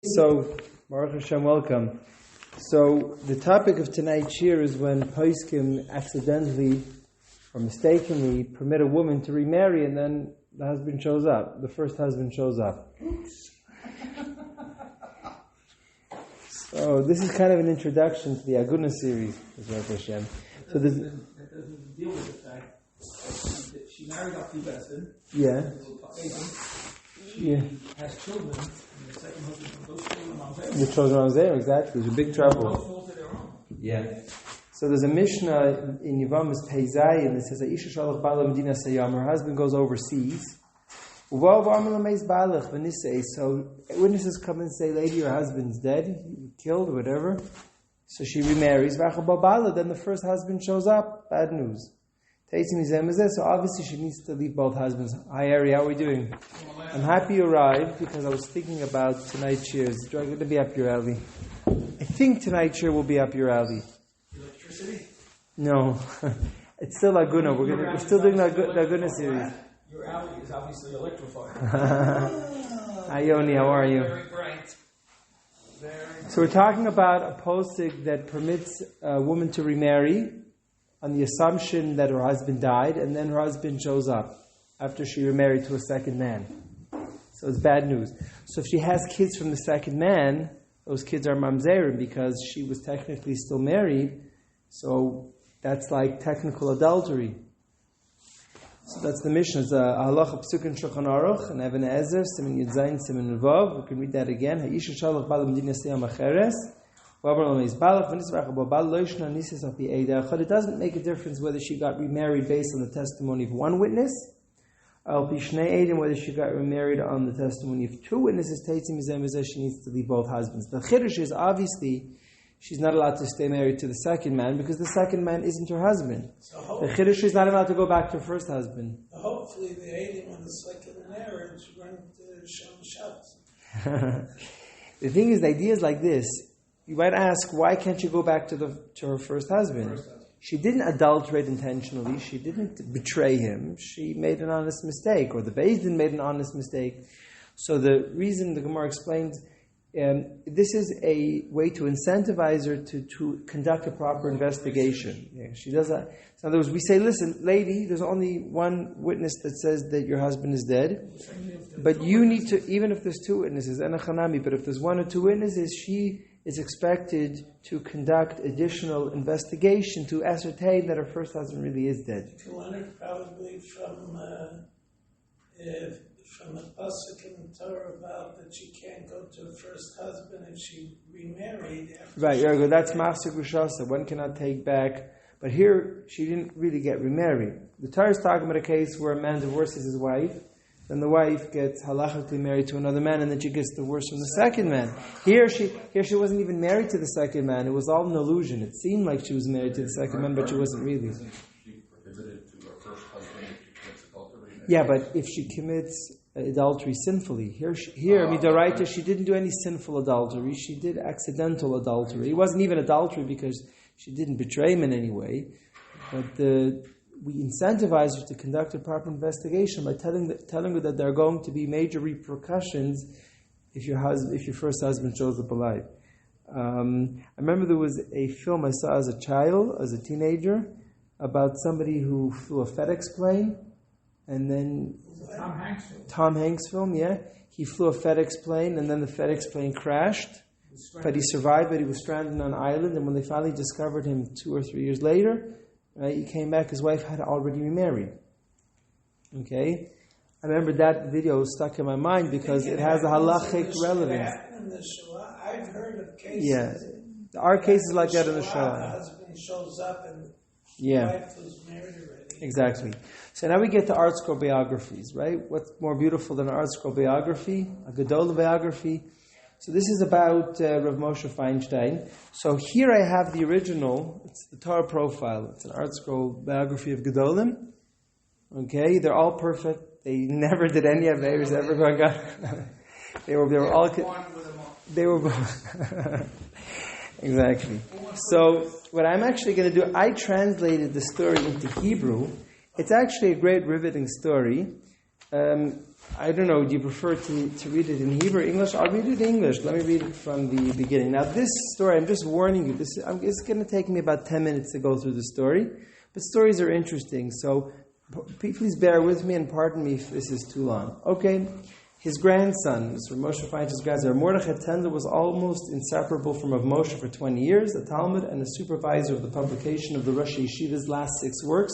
So, Baruch Hashem, welcome. So, the topic of tonight's shiur is when poskim accidentally or mistakenly permit a woman to remarry and then the husband shows up. The first husband shows up. So, this is kind of an introduction to the Aguna series, Baruch Hashem. So, that doesn't deal with the fact that she married off the Glassman. Yeah. She has children, and the second husband from those children on there. The children on there, exactly. There's a big trouble. No fault of their own. Yeah. So there's a Mishnah in Yevamos Peizai, and it says, "Aisha shalach bala medina sayam." Her husband goes overseas. So witnesses come and say, "Lady, your husband's dead, killed, whatever." So she remarries. Then the first husband shows up. Bad news. So obviously she needs to leave both husbands. Hi Ari, how are we doing? I'm happy you arrived because I was thinking about tonight's shiur. It's going to be up your alley. I think tonight's shiur will be up your alley. Electricity? No. It's still Aguna. We're still doing the Aguna series. Your alley is obviously electrified. Hi Yoni, how are you? Very bright. So we're talking about a posig that permits a woman to remarry on the assumption that her husband died, and then her husband shows up after she remarried to a second man. So it's bad news. So if she has kids from the second man, those kids are mamzerim because she was technically still married. So that's like technical adultery. So that's the Mishnah. It's a halacha psuk in Shulchan Aruch and Even Ezer, Siman Yud Zayin, Siman Vav. We can read that again. Ha'isha shalach bala medina sayam acheres. It doesn't make a difference whether she got remarried based on the testimony of one witness, or whether she got remarried on the testimony of two witnesses. She needs to leave both husbands. The chiddush is obviously she's not allowed to stay married to the second man because the second man isn't her husband. So the chiddush is not allowed to go back to her first husband. Hopefully the aiding on the second marriage went to Shem Shabbos. The thing is, the idea is like this. You might ask, why can't you go back to her first husband? She didn't adulterate intentionally. She didn't betray him. She made an honest mistake, or the Beis Din made an honest mistake. So the reason the Gemara explains, this is a way to incentivize her to conduct a proper investigation. Yeah, she does that. So in other words, we say, listen, lady, there's only one witness that says that your husband is dead. But you need to, even if there's two witnesses, and a chanami, but if there's one or two witnesses, she is expected to conduct additional investigation to ascertain that her first husband really is dead. If you learn probably from the pasuk in the Torah about that she can't go to her first husband if she remarried. Right, Yergo, that's Mafsek Rishasa. One cannot take back. But here, she didn't really get remarried. The Torah is talking about a case where a man divorces his wife, then the wife gets halachically married to another man, and then she gets divorced from the second man. Here she wasn't even married to the second man. It was all an illusion. It seemed like she was married to the second man, but she wasn't really. Isn't she prohibited to her first husband if she commits adultery? Yeah, but if she commits adultery sinfully, Midaraita, she didn't do any sinful adultery. She did accidental adultery. It wasn't even adultery because she didn't betray him in any way. But we incentivize her to conduct a proper investigation by telling her that there are going to be major repercussions if your first husband shows up alive. I remember there was a film I saw as a child, as a teenager, about somebody who flew a FedEx plane, and then Tom Hanks film, yeah. He flew a FedEx plane, and then the FedEx plane crashed, but he survived, but he was stranded on an island, and when they finally discovered him 2 or 3 years later, right, he came back, his wife had already remarried. Okay? I remember that video stuck in my mind because it has a halachic relevance. I've heard of cases. Yeah. There are cases like that in the Shoah. The husband shows up and the wife was married already. Exactly. So now we get to art scroll biographies, right? What's more beautiful than an art scroll biography? A Gedolah biography. So this is about Rav Moshe Feinstein. So here I have the original. It's the Torah profile. It's an art scroll biography of Gedolim. Okay, they're all perfect. They never did any of theirs ever going on. They were all. They were exactly. So what I'm actually going to do, I translated the story into Hebrew. It's actually a great riveting story. I don't know, do you prefer to read it in Hebrew or English? I'll read it in English. Let me read it from the beginning. Now, this story, I'm just warning you, it's going to take me about 10 minutes to go through the story. But stories are interesting, so please bear with me and pardon me if this is too long. Okay, his grandson, Mr. Moshe finds his grandson, Mordechai Tendler, was almost inseparable from Rav Moshe for 20 years, a Talmud and a supervisor of the publication of the Rosh Yeshiva's last 6 works,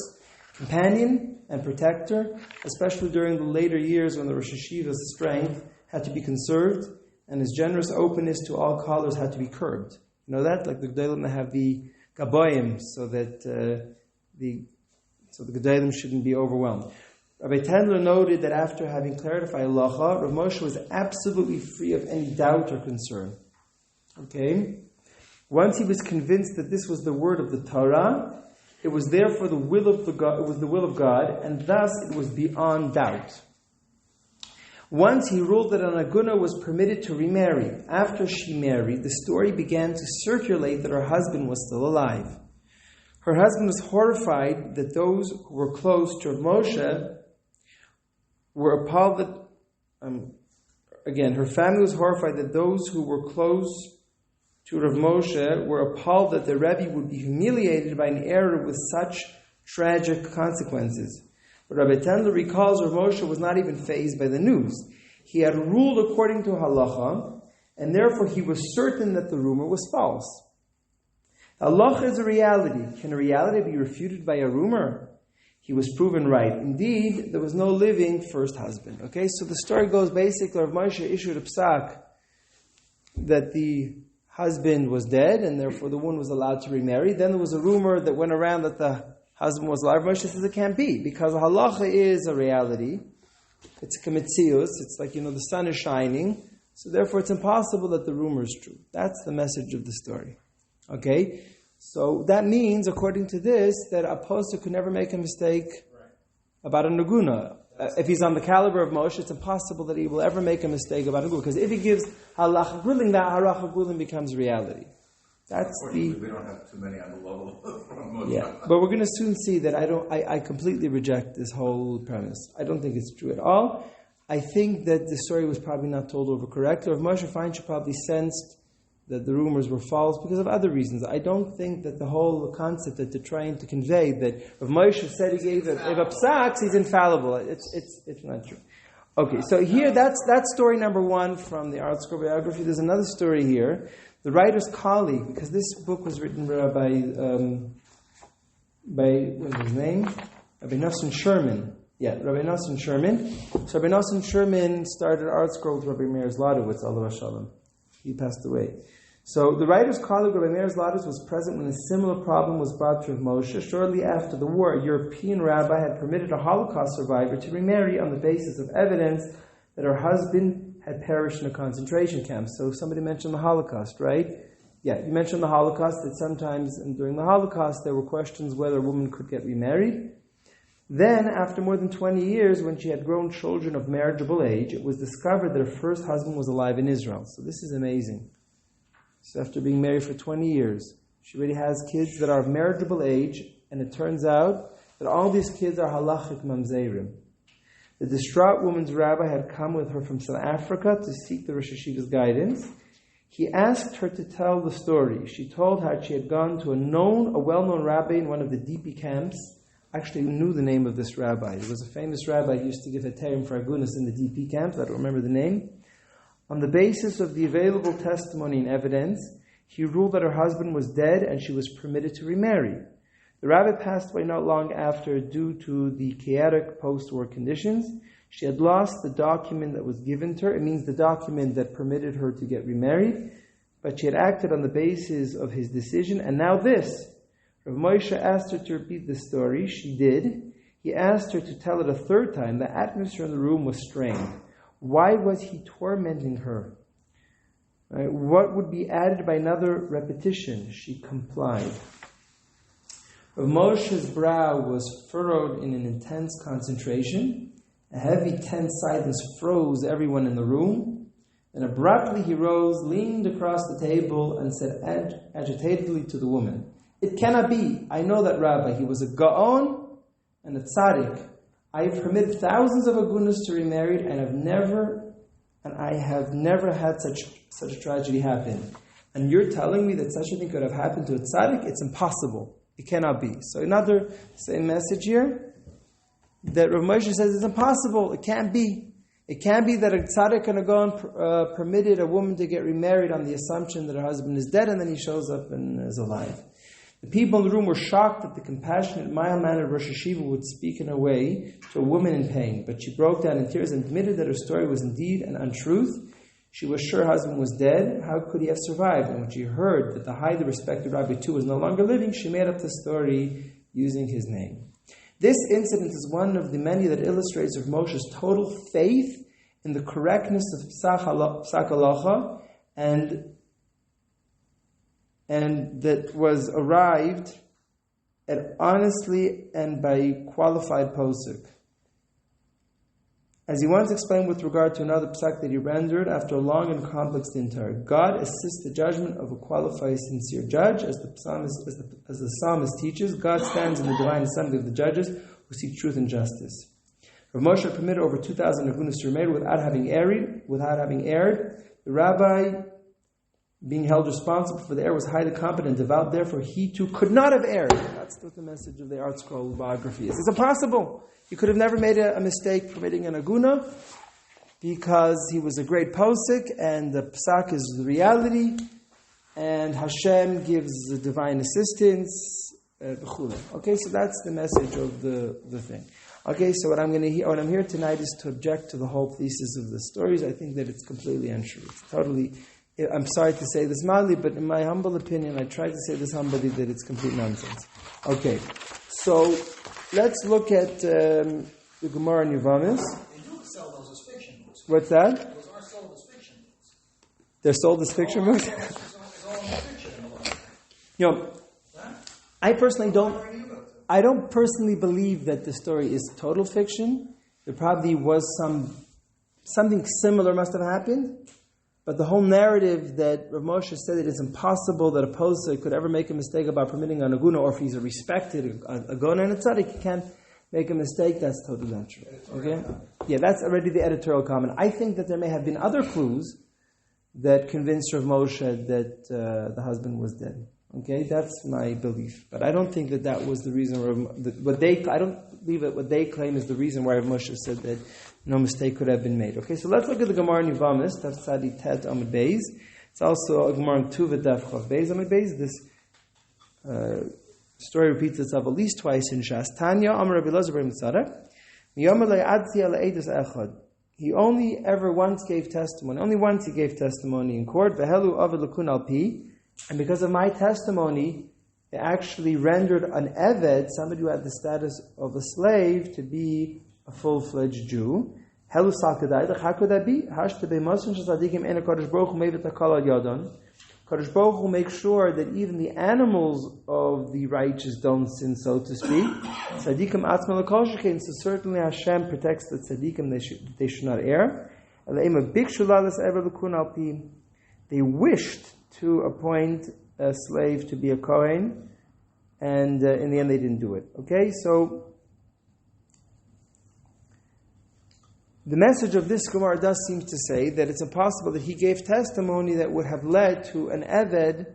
companion and protector, especially during the later years when the Rosh Yeshiva's strength had to be conserved and his generous openness to all callers had to be curbed. You know that? Like the Gedolim have the Gaboyim, so that the Gedolim shouldn't be overwhelmed. Rabbi Tendler noted that after having clarified halacha, Rav Moshe was absolutely free of any doubt or concern. Okay? Once he was convinced that this was the word of the Torah, it was therefore the will of God, and thus it was beyond doubt. Once he ruled that an aguna was permitted to remarry. After she married, the story began to circulate that her husband was still alive. Her husband was horrified that those who were close to Rav Moshe were appalled that, her family was horrified that those who were close to Rav Moshe were appalled that the Rebbe would be humiliated by an error with such tragic consequences. But Rabbi Tendler recalls Rav Moshe was not even fazed by the news. He had ruled according to halacha, and therefore he was certain that the rumor was false. Halacha is a reality. Can a reality be refuted by a rumor? He was proven right. Indeed, there was no living first husband. Okay, so the story goes basically, Rav Moshe issued a psak that the husband was dead, and therefore the woman was allowed to remarry. Then there was a rumor that went around that the husband was alive. Moshe says it can't be, because halacha is a reality. It's kamitzius. It's like, the sun is shining. So therefore it's impossible that the rumor is true. That's the message of the story. Okay? So that means, according to this, that a poster could never make a mistake about a naguna. If he's on the caliber of Moshe, it's impossible that he will ever make a mistake about a naguna. Because if he gives halacha grilling, that halacha grilling becomes reality. That's we don't have too many on the level of Moshe. Yeah, but we're going to soon see that I completely reject this whole premise. I don't think it's true at all. I think that the story was probably not told over correctly. Or Moshe Feinstein probably sensed that the rumors were false because of other reasons. I don't think that the whole concept that they're trying to convey, that if Moshe said he gave a psak, he's infallible. It's not true. Okay, so here that's story number 1 from the Art Scroll biography. There's another story here. The writer's colleague, because this book was written by what's his name? Rabbi Nosson Sherman. Yeah, Rabbi Nosson Sherman. So Rabbi Nosson Sherman started Art Scroll with Rabbi Meir Zlotowitz, Allah Shalom. He passed away. So the writer's colleague, Rabbi Meir Zlotowitz, was present when a similar problem was brought to Moshe. Shortly after the war, a European rabbi had permitted a Holocaust survivor to remarry on the basis of evidence that her husband had perished in a concentration camp. So somebody mentioned the Holocaust, right? Yeah, you mentioned the Holocaust, that sometimes during the Holocaust there were questions whether a woman could get remarried. Then, after more than 20 years, when she had grown children of marriageable age, it was discovered that her first husband was alive in Israel. So this is amazing. So after being married for 20 years, she already has kids that are of marriageable age, and it turns out that all these kids are halachic mamzerim. The distraught woman's rabbi had come with her from South Africa to seek the Rosh Yeshiva's guidance. He asked her to tell the story. She told how she had gone to a well-known rabbi in one of the DP camps. Actually knew the name of this rabbi. There was a famous rabbi who used to give a terim for agunas in the DP camps. I don't remember the name. On the basis of the available testimony and evidence, he ruled that her husband was dead and she was permitted to remarry. The rabbi passed away not long after due to the chaotic post-war conditions. She had lost the document that was given to her. It means the document that permitted her to get remarried. But she had acted on the basis of his decision. And now this. Rav Moshe asked her to repeat the story. She did. He asked her to tell it a third time. The atmosphere in the room was strained. Why was he tormenting her? Right? What would be added by another repetition? She complied. Rav Moshe's brow was furrowed in an intense concentration. A heavy, tense silence froze everyone in the room. Then abruptly he rose, leaned across the table, and said agitatedly to the woman, "It cannot be. I know that rabbi. He was a gaon and a tzaddik. I have permitted thousands of agunas to remarry, and I have never had such a tragedy happen. And you're telling me that such a thing could have happened to a tzaddik? It's impossible. It cannot be. So another same message here, that Rav Moshe says it's impossible. It can't be. It can't be that a tzaddik can go and permitted a woman to get remarried on the assumption that her husband is dead, and then he shows up and is alive. The people in the room were shocked that the compassionate, mild-mannered Rosh Hashiva would speak in a way to a woman in pain, but she broke down in tears and admitted that her story was indeed an untruth. She was sure her husband was dead. How could he have survived? And when she heard that the highly respected Rabbi too was no longer living, she made up the story using his name. This incident is one of the many that illustrates Rav Moshe's total faith in the correctness of Psak Halacha, and that was arrived at honestly and by qualified posuk. As he once explained with regard to another psak that he rendered after a long and complex dintar, God assists the judgment of a qualified, sincere judge, as the psalmist teaches. God stands in the divine assembly of the judges who seek truth and justice. Rav Moshe permitted over 2,000 agunas to remain without having erred. The rabbi, being held responsible for the error, was highly competent and devout. Therefore, he too could not have erred. That's what the message of the Art Scroll biography is. It's impossible. He could have never made a mistake permitting an aguna, because he was a great posik, and the psak is the reality, and Hashem gives the divine assistance. Okay, so that's the message of the thing. Okay, so what I'm here tonight is to object to the whole thesis of the stories. I think that it's completely untrue. It's totally. I'm sorry to say this mildly, but in my humble opinion, I try to say this humbly, that it's complete nonsense. Okay, so let's look at the Gemara in Yevamos. They do sell those as fiction books. What's that? Those are sold as fiction books. They're sold as fiction books? It's all in fiction in the law. You know, I personally don't personally believe that the story is total fiction. There probably was something similar must have happened. But the whole narrative that Rav Moshe said it is impossible that a posek could ever make a mistake about permitting an aguna, or if he's a respected aguna and a tzaddik, he can't make a mistake, that's totally not true. Okay? Yeah, that's already the editorial comment. I think that there may have been other clues that convinced Rav Moshe that the husband was dead. Okay, that's my belief. But I don't think that was the reason. I don't believe that what they claim is the reason why Rav Moshe said that no mistake could have been made. Okay, so let's look at the Gemara in Yevamos, Daf Tzadi Tet Amud Beis. It's also a Gemara in Tuva Daf Chav Beis Amud Beis. This story repeats itself at least twice in Shas. Tanya Amar Rabbi Elazar ben Tzadok. Miyomer le'adzi ala eidus echad. He only ever once gave testimony. Only once he gave testimony in court. V'helu avid l'kun al pi. And because of my testimony, it actually rendered an eved, somebody who had the status of a slave, to be a full-fledged Jew. How could that be? Kadosh Baruch Hu makes sure that even the animals of the righteous don't sin, so to speak. Tzadikim atzma l'kol, so certainly Hashem protects the tzadikim, they should not err. They wished to appoint a slave to be a Kohen, and in the end they didn't do it. Okay, so the message of this Gemara does seem to say that it's impossible that he gave testimony that would have led to an Eved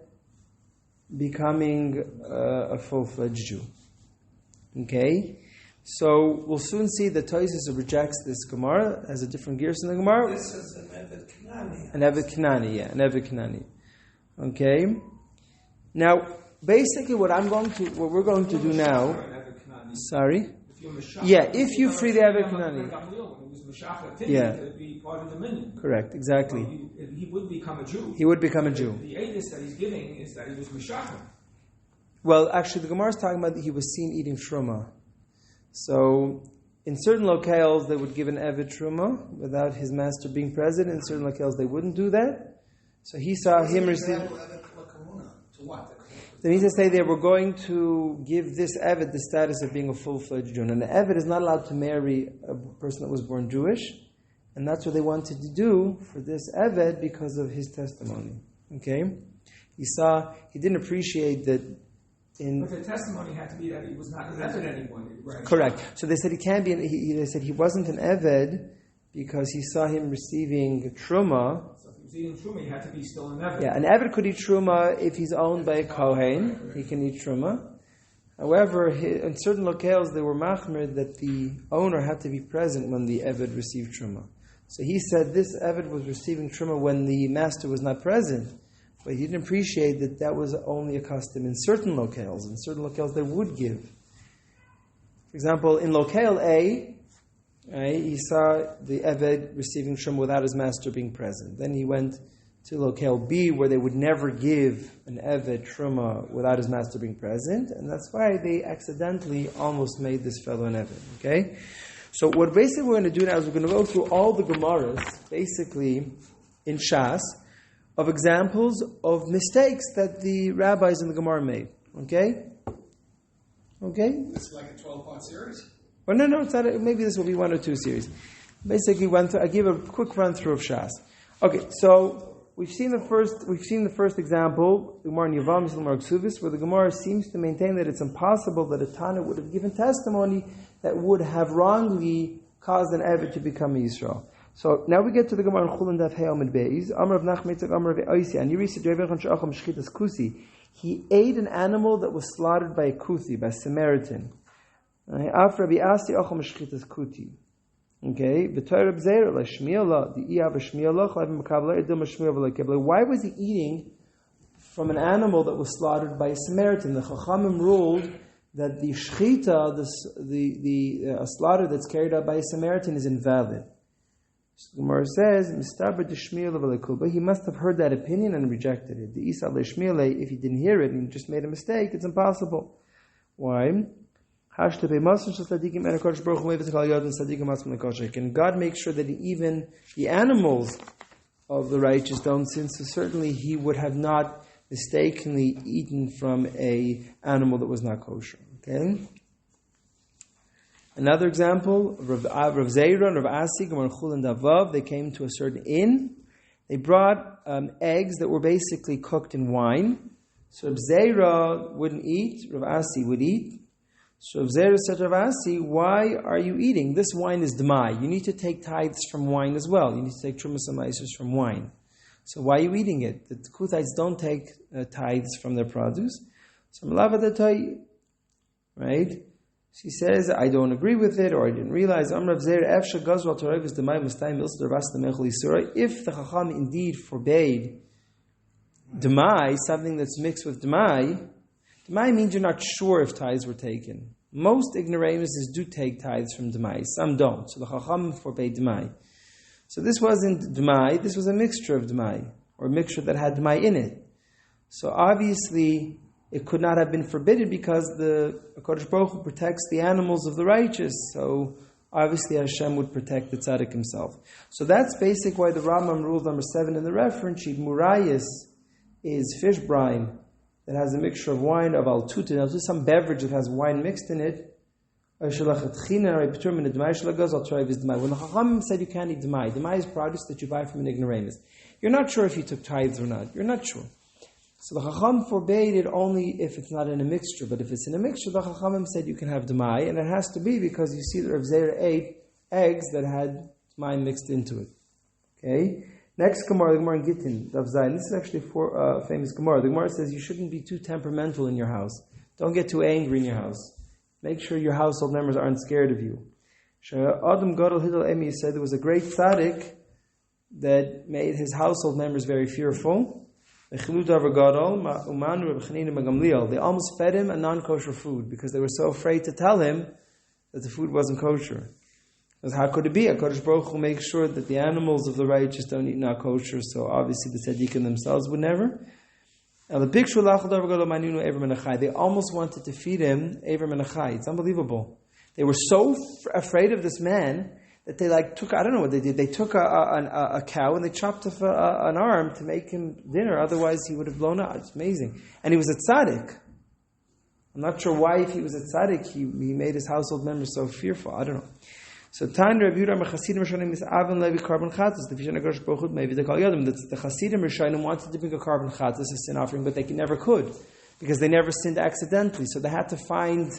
becoming a full-fledged Jew. Okay, so we'll soon see that Tosfos rejects this Gemara, has a different gears in the Gemara. This is an Eved Knani. An Eved Knani, yeah, an Eved Knani. Okay. Now, basically, what we're going to do now. Sorry. Yeah, if you free the Eved Knani. Yeah. Correct. Exactly. He would become a Jew. He would become a Jew. The edus that he's giving is that he was Meshachar. Well, actually, the Gemara is talking about that he was seen eating truma. So, in certain locales, they would give an Eved truma without his master being present. In certain locales, they wouldn't do that. So he saw him receive. That means to say they were going to give this Eved the status of being a full-fledged Jew. And the Eved is not allowed to marry a person that was born Jewish. And that's what they wanted to do for this Eved because of his testimony. Okay? He didn't appreciate that But the testimony had to be that he was not an Eved anymore. Right? Correct. So they said he can't be. They said he wasn't an Eved because he saw him receiving truma. So if he was eating truma, he had to be still an Eved. Yeah, an Eved could eat truma if he's owned by a kohen. He can eat truma. However, in certain locales, they were machmir that the owner had to be present when the Eved received truma. So he said this Eved was receiving truma when the master was not present. But he didn't appreciate that was only a custom in certain locales. In certain locales, they would give. For example, in locale A, right, he saw the Eved receiving truma without his master being present. Then he went to locale B, where they would never give an Eved truma without his master being present, and that's why they accidentally almost made this fellow an Eved. Okay, so what basically we're going to do now is we're going to go through all the Gemaras, basically in Shas, of examples of mistakes that the rabbis in the Gemara made. Okay. This is like a 12-part series. Well, no, it's not. Maybe this will be one or two series. Basically, I give a quick run through of Shas. Okay, so we've seen the first example, the Gemara in Yevamos, the Gemara Ksuvis, where the Gemara seems to maintain that it's impossible that a Tana would have given testimony that would have wrongly caused an Eved to become a Yisrael. So now we get to the Gemara in Chulin Daf Hey Amud Beis. Amar of Nachmetzak Amar of Oisi. And you read Shchitas Kusi. He ate an animal that was slaughtered by a Kusi, by a Samaritan. Af Rabbi Asi Ocham Shchitas Kuti. Okay, B'Torah B'Zeir La Shmiela the Iav Shmiela Chavim Makabla Edom Shmiela V'Lekebla. Why was he eating from an animal that was slaughtered by a Samaritan? The Chachamim ruled that the shchita, the slaughter that's carried out by a Samaritan, is invalid. So the Gemara says, he must have heard that opinion and rejected it. The Isa if he didn't hear it and just made a mistake, it's impossible. Why? And God makes sure that even the animals of the righteous don't sin, so certainly he would have not mistakenly eaten from an animal that was not kosher. Okay? Another example, Rav Zeira and Rav Asi, Gemara Chulin Davav, they came to a certain inn. They brought eggs that were basically cooked in wine. So Rav Zeira wouldn't eat, Rav Asi would eat. So Rav Zeira said to Rav Asi, why are you eating? This wine is Dmai. You need to take tithes from wine as well. You need to take Trumas and Maasros from wine. So why are you eating it? The Kuthites don't take tithes from their produce. So Malavadatay, right? She says, I don't agree with it, or I didn't realize. If the Chacham indeed forbade Demai, something that's mixed with Demai means you're not sure if tithes were taken. Most ignoramuses do take tithes from Demai, some don't. So the Chacham forbade Demai. So this wasn't Demai, this was a mixture of Demai, or a mixture that had Demai in it. So obviously, it could not have been forbidden because the HaKadosh Baruch Hu protects the animals of the righteous. So obviously Hashem would protect the tzaddik himself. So that's basically why the Rambam rule number 7 in the reference sheet, Murayis, is fish brine that has a mixture of wine, of al-tutin, some beverage that has wine mixed in it. When the Chachamim said you can't eat Demai is produce that you buy from an ignoramus. You're not sure if you took tithes or not. You're not sure. So the Chacham forbade it only if it's not in a mixture. But if it's in a mixture, the Chachamim said you can have Demai, and it has to be because you see that Rav Zeira ate eggs that had Demai mixed into it. Okay? Next Gemara, the Gemara in Gittin, Daf Zayin. This is actually a famous Gemara. The Gemara says you shouldn't be too temperamental in your house. Don't get too angry in your house. Make sure your household members aren't scared of you. Adam Gadol Hidal Emi said there was a great tzaddik that made his household members very fearful. They almost fed him a non-kosher food because they were so afraid to tell him that the food wasn't kosher. Because how could it be? HaKadosh Baruch Hu makes sure that the animals of the righteous don't eat not kosher, so obviously the tzaddikim themselves would never. They almost wanted to feed him Ever Menachai. It's unbelievable. They were so afraid of this man that they took, I don't know what they did. They took a cow and they chopped off an arm to make him dinner. Otherwise, he would have blown out. It's amazing. And he was a tzaddik. I'm not sure why, if he was a tzaddik, he made his household members so fearful. I don't know. So, Tan Rabbi Yehuda Chasidim Rishonim is Avon Levi Carbon Chatzos. The Chasidim Rishonim wanted to bring a carbon chatzos, a sin offering, but they never could. because they never sinned accidentally. So they had to find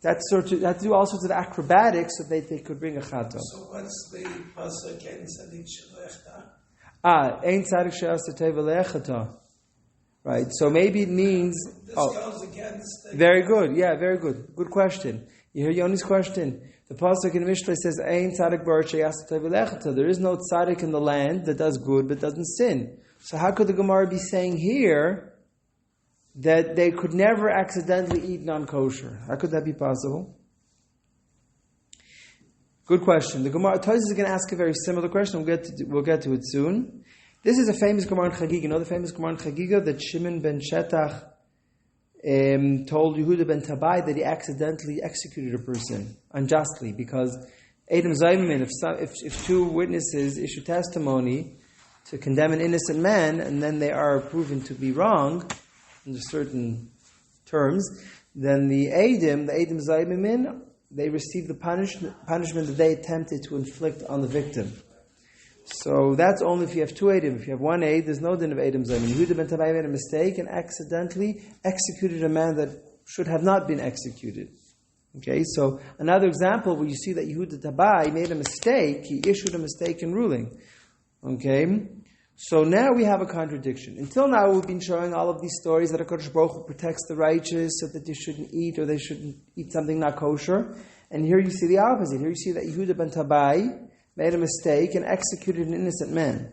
they had to do all sorts of acrobatics so that they could bring a chatam. So what's the pasuk in Tzadik Shelechta? Ein tzadik she'asa teva le'echata. Right. So maybe it means. This goes against. Very good. Yeah, very good. Good question. You hear Yoni's question. The pasuk in Mishlei says, "Ein tzadik bar she'asa teva le'echata." There is no tzadik in the land that does good but doesn't sin. So how could the Gemara be saying here that they could never accidentally eat non-kosher? How could that be possible? Good question. The Gemara Tosis is going to ask a very similar question. We'll get to it soon. This is a famous Gemara in Chagiga. You know the famous Gemara in Chagiga that Shimon ben Shetach told Yehuda ben Tabai that he accidentally executed a person unjustly because Edom Zaymin, if two witnesses issue testimony to condemn an innocent man and then they are proven to be wrong under certain terms, then the Edom Zaymin, they receive the punishment that they attempted to inflict on the victim. So that's only if you have two Edom. If you have one Ed, there's no din of Edom Zaymin. Yehuda ben Tabai made a mistake and accidentally executed a man that should have not been executed. Okay, so another example where you see that Yehuda Tabai made a mistake, he issued a mistaken ruling. Okay, so now we have a contradiction. Until now we've been showing all of these stories that HaKadosh Baruch Hu protects the righteous so that they shouldn't eat or they shouldn't eat something not kosher. And here you see the opposite. Here you see that Yehuda ben Tabai made a mistake and executed an innocent man.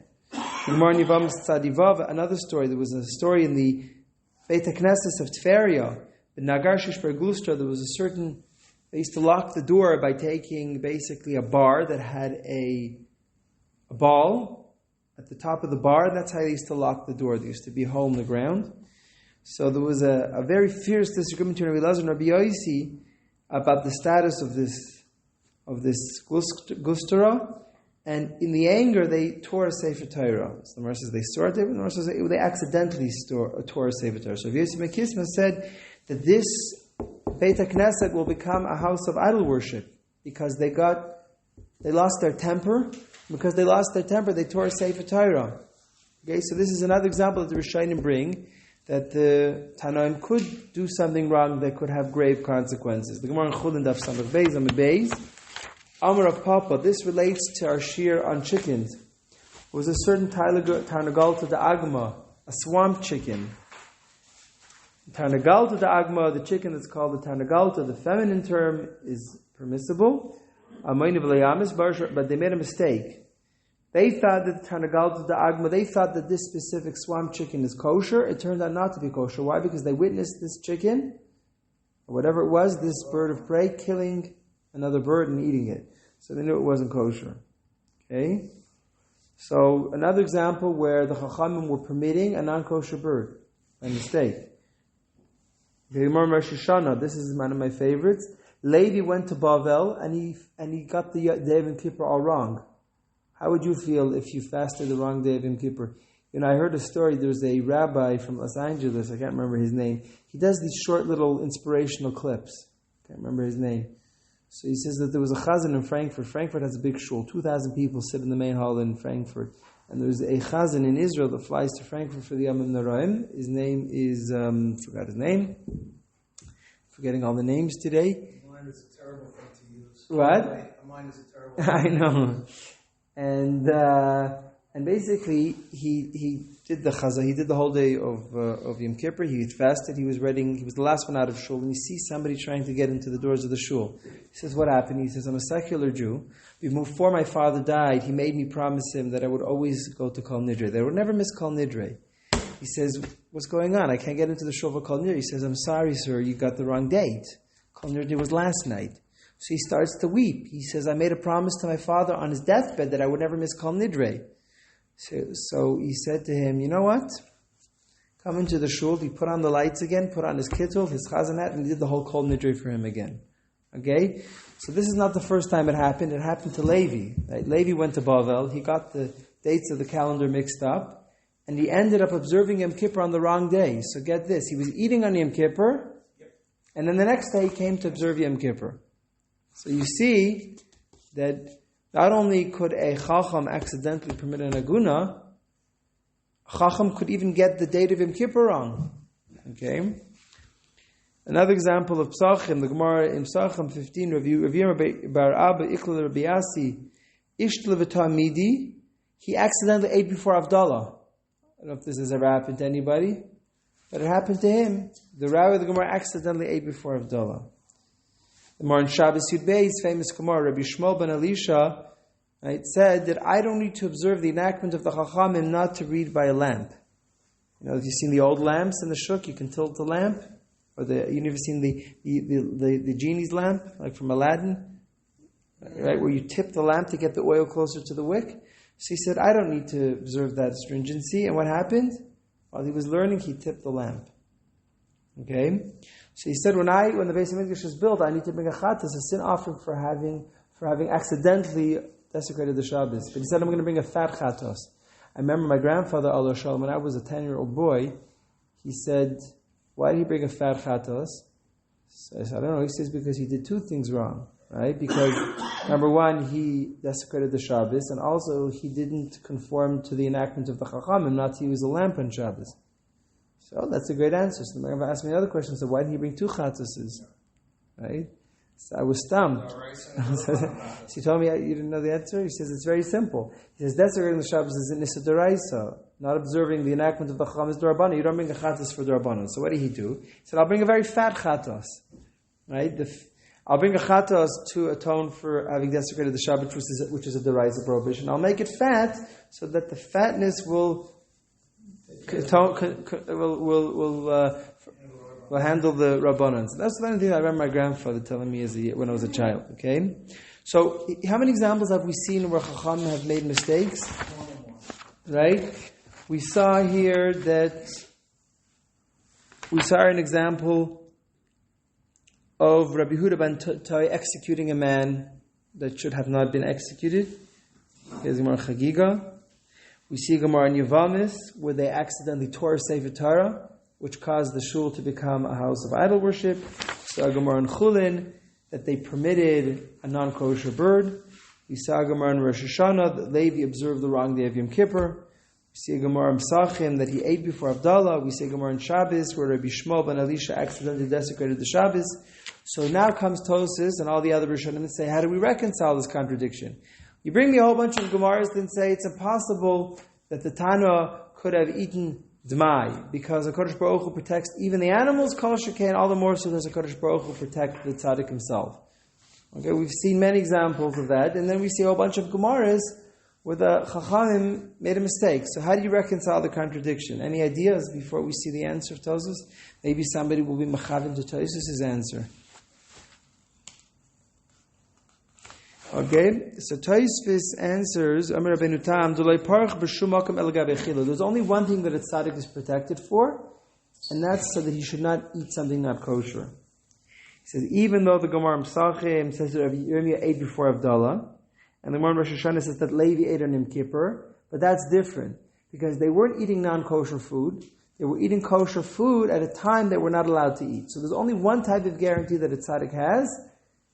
Another story, there was a story in the Beit HaKnesses of Tveria, in Nagar Shishper Glustra, there was a certain, they used to lock the door by taking basically a bar that had a ball at the top of the bar, and that's how they used to lock the door. There used to be a hole in the ground. So there was a very fierce disagreement between Rabbi Elazar and Rabbi Yosi about the status of this gustara, and in the anger they tore a Sefer Torah. So the Gemara says they saw it, the Gemara says they accidentally tore a Sefer Torah. So Rabbi Yosi ben Kisma said that this Beit HaKnesset will become a house of idol worship because they lost their temper. Because they lost their temper, they tore a Sefer Torah. Okay, so this is another example that the Rishonim bring, that the Tanoim could do something wrong that could have grave consequences. The Gemara in Chulin Daf Samach Beis, Amud Beis, Amar of Papa, this relates to our shiur on chickens. It was a certain Tarnagalta de Agma, a swamp chicken. Tarnagalta de Agma, the chicken that's called the Tarnagalta, the feminine term is permissible. But they made a mistake. They thought that Tarnagalta de Agma, they thought that this specific swamp chicken is kosher. It turned out not to be kosher. Why? Because they witnessed this chicken, or whatever it was, this bird of prey, killing another bird and eating it. So they knew it wasn't kosher. Okay? So another example where the Chachamim were permitting a non-kosher bird by mistake. This is one of my favorites. Levi went to Bavel and he got the Day of Yom Kippur all wrong. How would you feel if you fasted the wrong day of Yom Kippur? You know, I heard a story. There's a rabbi from Los Angeles. I can't remember his name. He does these short little inspirational clips. I can't remember his name. So he says that there was a chazan in Frankfurt. Frankfurt has a big shul. 2,000 people sit in the main hall in Frankfurt. And there's a chazan in Israel that flies to Frankfurt for the Yom Noraim. His name is, forgot his name. Forgetting all the names today. Mine is a terrible thing to use. What? Mine is a terrible thing. I know. And basically he did the chazah. He did the whole day of Yom Kippur. He fasted. He was the last one out of shul, and he sees somebody trying to get into the doors of the shul. He says, "What happened?" He says, "I'm a secular Jew. Before my father died, he made me promise him that I would always go to Kol Nidre. They would never miss Kol Nidre." He says, "What's going on? I can't get into the shul for Kol Nidre." He says, "I'm sorry, sir. You got the wrong date. Kol Nidre was last night." So he starts to weep. He says, "I made a promise to my father on his deathbed that I would never miss Kol Nidre." So he said to him, "You know what? Come into the shul." He put on the lights again, put on his kittel, his chazan hat, and he did the whole Kol Nidre for him again. Okay? So this is not the first time it happened. It happened to Levi. Right? Levi went to Bavel. He got the dates of the calendar mixed up, and he ended up observing Yom Kippur on the wrong day. So get this. He was eating on Yom Kippur, and then the next day he came to observe Yom Kippur. So you see that not only could a Chacham accidentally permit an Aguna, a Chacham could even get the date of Yom Kippur wrong. Okay. Another example of Psachim, the Gemara in Psachim 15, Rav Yirmiyah bar Abba Ikla Rabbi Asi, Ishtla v'tamidi, he accidentally ate before Avdallah. I don't know if this has ever happened to anybody, but it happened to him. The Rabbi of the Gemara accidentally ate before Avdallah. The Gemara in Shabbos Yud Beis, famous Gemara, Rabbi Shmuel ben Elisha, right, said that I don't need to observe the enactment of the Chachamim not to read by a lamp. You know, if you've seen the old lamps in the shuk, you can tilt the lamp. Or you never seen the genie's lamp, like from Aladdin, right, where you tip the lamp to get the oil closer to the wick. So he said, I don't need to observe that stringency. And what happened? While he was learning, he tipped the lamp. Okay? So he said, when the Beis HaMikdash is built, I need to bring a chatas, a sin offering for having accidentally desecrated the Shabbos. But he said, I'm going to bring a fat chatos. I remember my grandfather, Allah Shalom, when I was a 10-year-old boy, he said, why did he bring a fat chatos? So I said, I don't know. He says, because he did two things wrong, right? Because, number one, he desecrated the Shabbos, and also he didn't conform to the enactment of the Chachamim, not to use a lamp on Shabbos. So that's a great answer. So the Rabbi asked me another question. So why did he bring two chatoses? Right? So I was stumped. So he told me, you didn't know the answer? He says, it's very simple. He says, desecrating the Shabbos is in Nisa D'Oraisa. Not observing the enactment of the Chacham is D'Rabbanan. You don't bring a chatos for D'Rabbanan. So what did he do? He said, I'll bring a very fat chatos. Right? I'll bring a chatos to atone for having desecrated the Shabbat, which is a D'Oraisa prohibition. I'll make it fat so that the fatness will handle the Rabbanan. So that's the only thing I remember my grandfather telling me when I was a child. Okay? So, how many examples have we seen where Chacham have made mistakes? Right? We saw here an example of Rabbi Huda ben Toy executing a man that should have not been executed. Here's Gemara Chagiga. We see Gemara in Yavamis, where they accidentally tore a Sefer Torah, which caused the shul to become a house of idol worship. So Gemara in Chulin, that they permitted a non-kosher bird. We saw Gemara in Rosh Hashanah, that Levi observed the wrong day of Yom Kippur. We see a Gemara in Psachim, that he ate before Avdallah. We see a Gemara in Shabbos, where Rabbi Shmuel ben Elisha accidentally desecrated the Shabbos. So now comes Tosas and all the other Rishonim and say, how do we reconcile this contradiction? You bring me a whole bunch of Gemaras and say it's impossible that the Tana could have eaten Dmai, because HaKadosh Baruch Hu protects even the animals, Kol Shekain, all the more so does HaKadosh Baruch Hu protect the Tzaddik himself. Okay, we've seen many examples of that, and then we see a whole bunch of Gemaras where the Chachamim made a mistake. So how do you reconcile the contradiction? Any ideas before we see the answer of Tosas? Maybe somebody will be machavin to Tosas' answer. Okay, so Tosfos answers, there's only one thing that a tzaddik is protected for, and that's so that he should not eat something not kosher. He says, even though the Gemara Psachim says that Rabbi Yirmiyah ate before Avdallah, and the Gemara Rosh Hashanah says that Levi ate on Yom Kippur, but that's different, because they weren't eating non-kosher food, they were eating kosher food at a time they were not allowed to eat. So there's only one type of guarantee that a tzaddik has.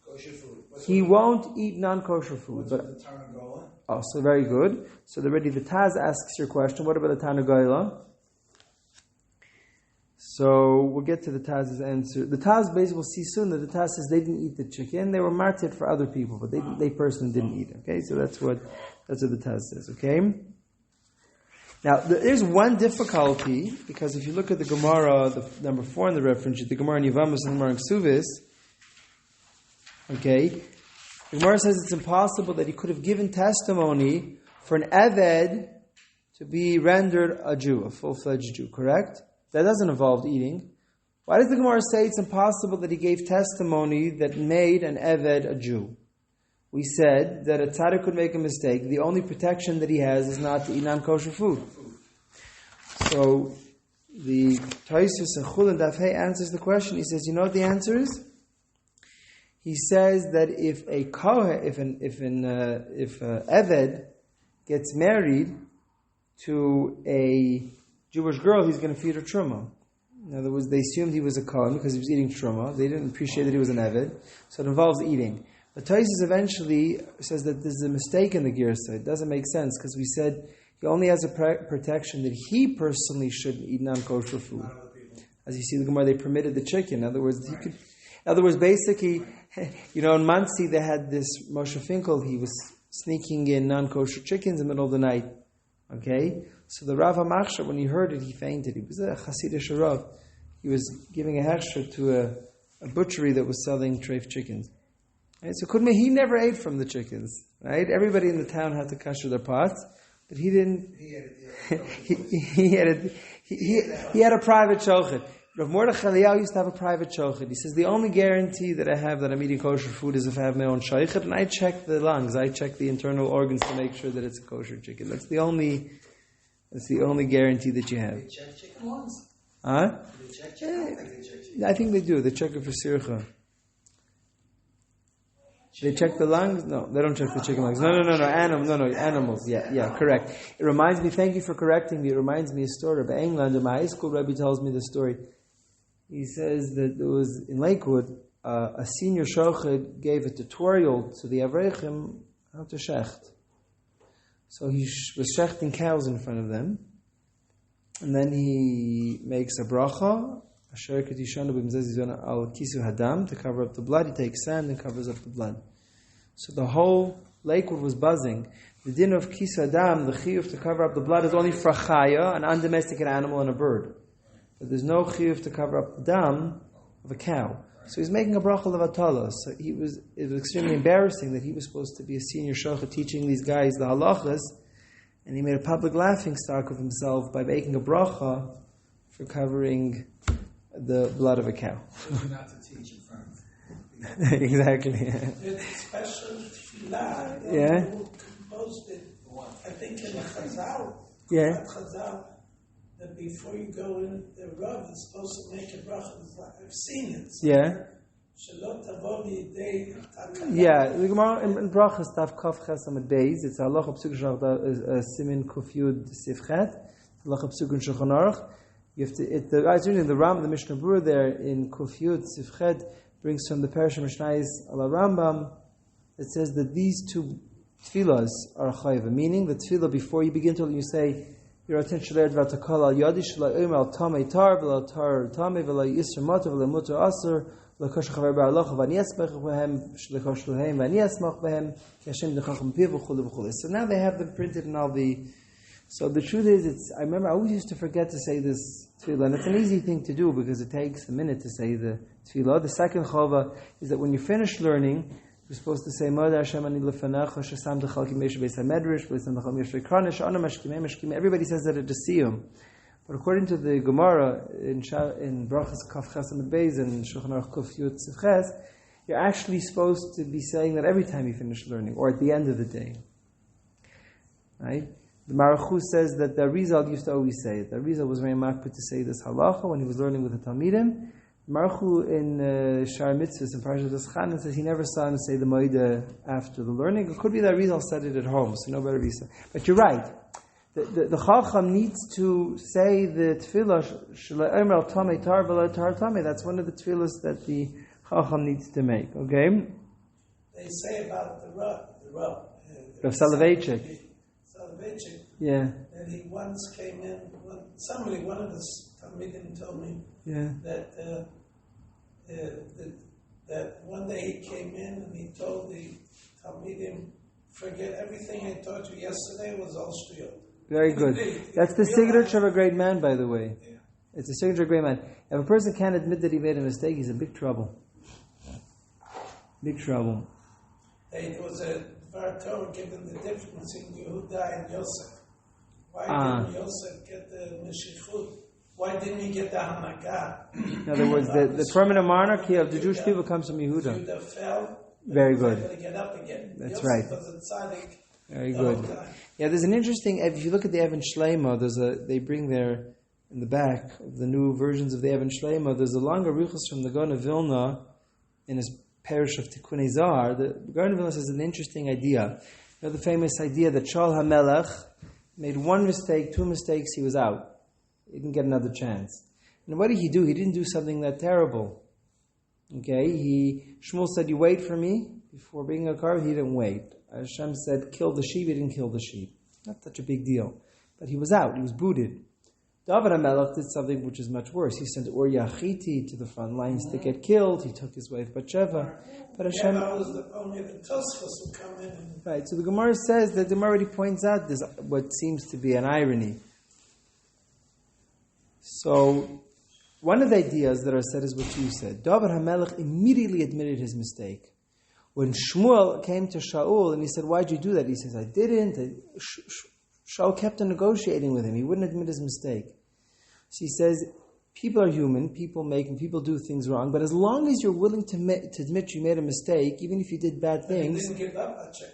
Kosher food. He won't eat non-kosher food. But the Tarnagola? Oh, so very good. So already the Taz asks your question. What about the Tarnagola? So we'll get to the Taz's answer. The Taz basically, we'll see soon that the Taz says they didn't eat the chicken. They were martyred for other people, but they personally didn't eat it. Okay, so that's what the Taz says. Okay. Now there's one difficulty, because if you look at the Gemara, the number 4 in the reference, the Gemara in Yevamos and the Gemara in Ksuvis. Okay, the Gemara says it's impossible that he could have given testimony for an Eved to be rendered a Jew, a full-fledged Jew, correct? That doesn't involve eating. Why does the Gemara say it's impossible that he gave testimony that made an Eved a Jew? We said that a tzaddik could make a mistake. The only protection that he has is not to eat non-kosher food. So the Tosfos and Chulin Daf Hey answers the question. He says, you know what the answer is? He says that if a Eved gets married to a Jewish girl, he's going to feed her truma. In other words, they assumed he was a Kohen because he was eating truma. They didn't appreciate that he was an Eved, so it involves eating. But Tosfos eventually says that there's a mistake in the Girsa. It doesn't make sense because we said he only has a protection that he personally shouldn't eat non-kosher food. As you see in the Gemara, they permitted the chicken. In other words, basically, in Muncie they had this Moshe Finkel. He was sneaking in non-kosher chickens in the middle of the night. Okay, so the Rav HaMachshir, when he heard it, he fainted. He was a Hasidic Rav. He was giving a hechsher to a butchery that was selling treif chickens. Right? So he never ate from the chickens. Right? Everybody in the town had to kasher their pots, but he didn't. He had a private shochet. Rav Mordechai Eliyahu used to have a private shochet. He says the only guarantee that I have that I'm eating kosher food is if I have my own shochet, and I check the lungs, I check the internal organs to make sure that it's a kosher chicken. That's the only guarantee that you have. They check chicken lungs? Huh? Do they check chicken? I think they do. They check it for sircha. They check the lungs? No, they don't check the chicken lungs. No, animals. Yeah, correct. It reminds me, thank you for correcting me, it reminds me of a story. Rabbi England, in my high school, Rabbi tells me the story. He says that there was, in Lakewood, a senior shochet gave a tutorial to the Avrechim how to shecht. So he was shechting cows in front of them, and then he makes a bracha, al kisu hadam, to cover up the blood. He takes sand and covers up the blood. So the whole Lakewood was buzzing. The din of kisu hadam, the chiyuv to cover up the blood, is only for chaya, an undomesticated animal, and a bird. But there's no chiyuv to cover up the dam of a cow. So he's making a bracha levatala. So it was extremely embarrassing that he was supposed to be a senior shochet teaching these guys the halachas, and he made a public laughing stock of himself by making a bracha for covering the blood of a cow. Not to teach in front of Exactly. It's a special tefillah. Yeah. Who composed it? I think in the Chazal. Yeah. Chazal, that before you go in, the Rav is supposed to make a bracha. I've seen it. Yeah. Shalot avodi day. Yeah, the Gemara in Brachas Tav Kaf Chesam at Beis. It's halacha psuk simin kuf yud sifchet. Halacha psuk in Shulchan Aruch. You have to. It's reading the Ram, the Mishnah Berurah there in kuf yud sifchet brings from the Parashah Mishnayis ala Rambam. It says that these two tefillas are chayva, meaning the tefillah before you begin to, you say your attention al yadi shalai omer al tamei tar v'al tar tamei v'al yisr matar v'al mutar aser. So the now they have them printed in all the. So the truth is, I remember I always used to forget to say this tefillah, and it's an easy thing to do because it takes a minute to say the tefillah. The second chava is that when you finish learning, you're supposed to say everybody says that at the siyum. But according to the Gemara in Brachas Kaf Chesam Beis and Shulchan Aruch Kuf Yud Sivches, you're actually supposed to be saying that every time you finish learning, or at the end of the day. Right? The Maruchu says that the Arizal used to always say it. The Arizal was very makpid to say this halacha when he was learning with the Talmidim. Maruchu in Shar Mitzvahs in Parashat Eschanan says he never saw him say the Moedah after the learning. It could be that Arizal said it at home, so no better be said. But you're right. The Chacham needs to say the tefillah Shalai Omer al Tamei Tar V'Lo Tar Tamei. That's one of the tefillahs that the Chacham needs to make. Okay. They say about the Rav. Rav Soloveitchik. Yeah. And he once came in. One of the Talmidim told me that one day he came in and he told the Talmidim, "Forget everything I taught you yesterday was all shtuyot." Very good. That's the signature of a great man, by the way. Yeah. It's a signature of a great man. If a person can't admit that he made a mistake, he's in big trouble. Big trouble. There was a Dvar Torah given the difference between Yehuda and Yosef. Why didn't Yosef get the Meshichut? Why didn't he get the Hanagah? In other words, the permanent monarchy of the Jewish people comes from Yehuda. Yehuda fell. Very good. Going to get up again. That's Yosef right. Was a tzaddik. Very good. Yeah, there's an interesting. If you look at the Evan Shleima, they bring there in the back of the new versions of the Evan Shleima. There's a longer ruchos from the Gaon of Vilna in his parish of Tikkunei Zohar. The Gaon of Vilna has an interesting idea. You know the famous idea that Shaul HaMelech made one mistake, two mistakes, he was out. He didn't get another chance. And what did he do? He didn't do something that terrible. Okay, Shmuel said, "You wait for me before bringing a car." He didn't wait. Hashem said, "Kill the sheep." He didn't kill the sheep. Not such a big deal. But he was out. He was booted. David HaMelech did something which is much worse. He sent Uriah Chiti to the front lines to get killed. He took his wife Bathsheba. But Hashem, only the Tosfos who come in. right. So the Gemara says that the Gemara already points out this what seems to be an irony. So one of the ideas that are said is what you said. David HaMelech immediately admitted his mistake. When Shmuel came to Shaul and he said, "Why'd you do that?" He says, "I didn't." Shaul kept on negotiating with him. He wouldn't admit his mistake. So he says, people are human, people do things wrong, but as long as you're willing to admit you made a mistake, even if you did bad things... He didn't give up Bathsheba.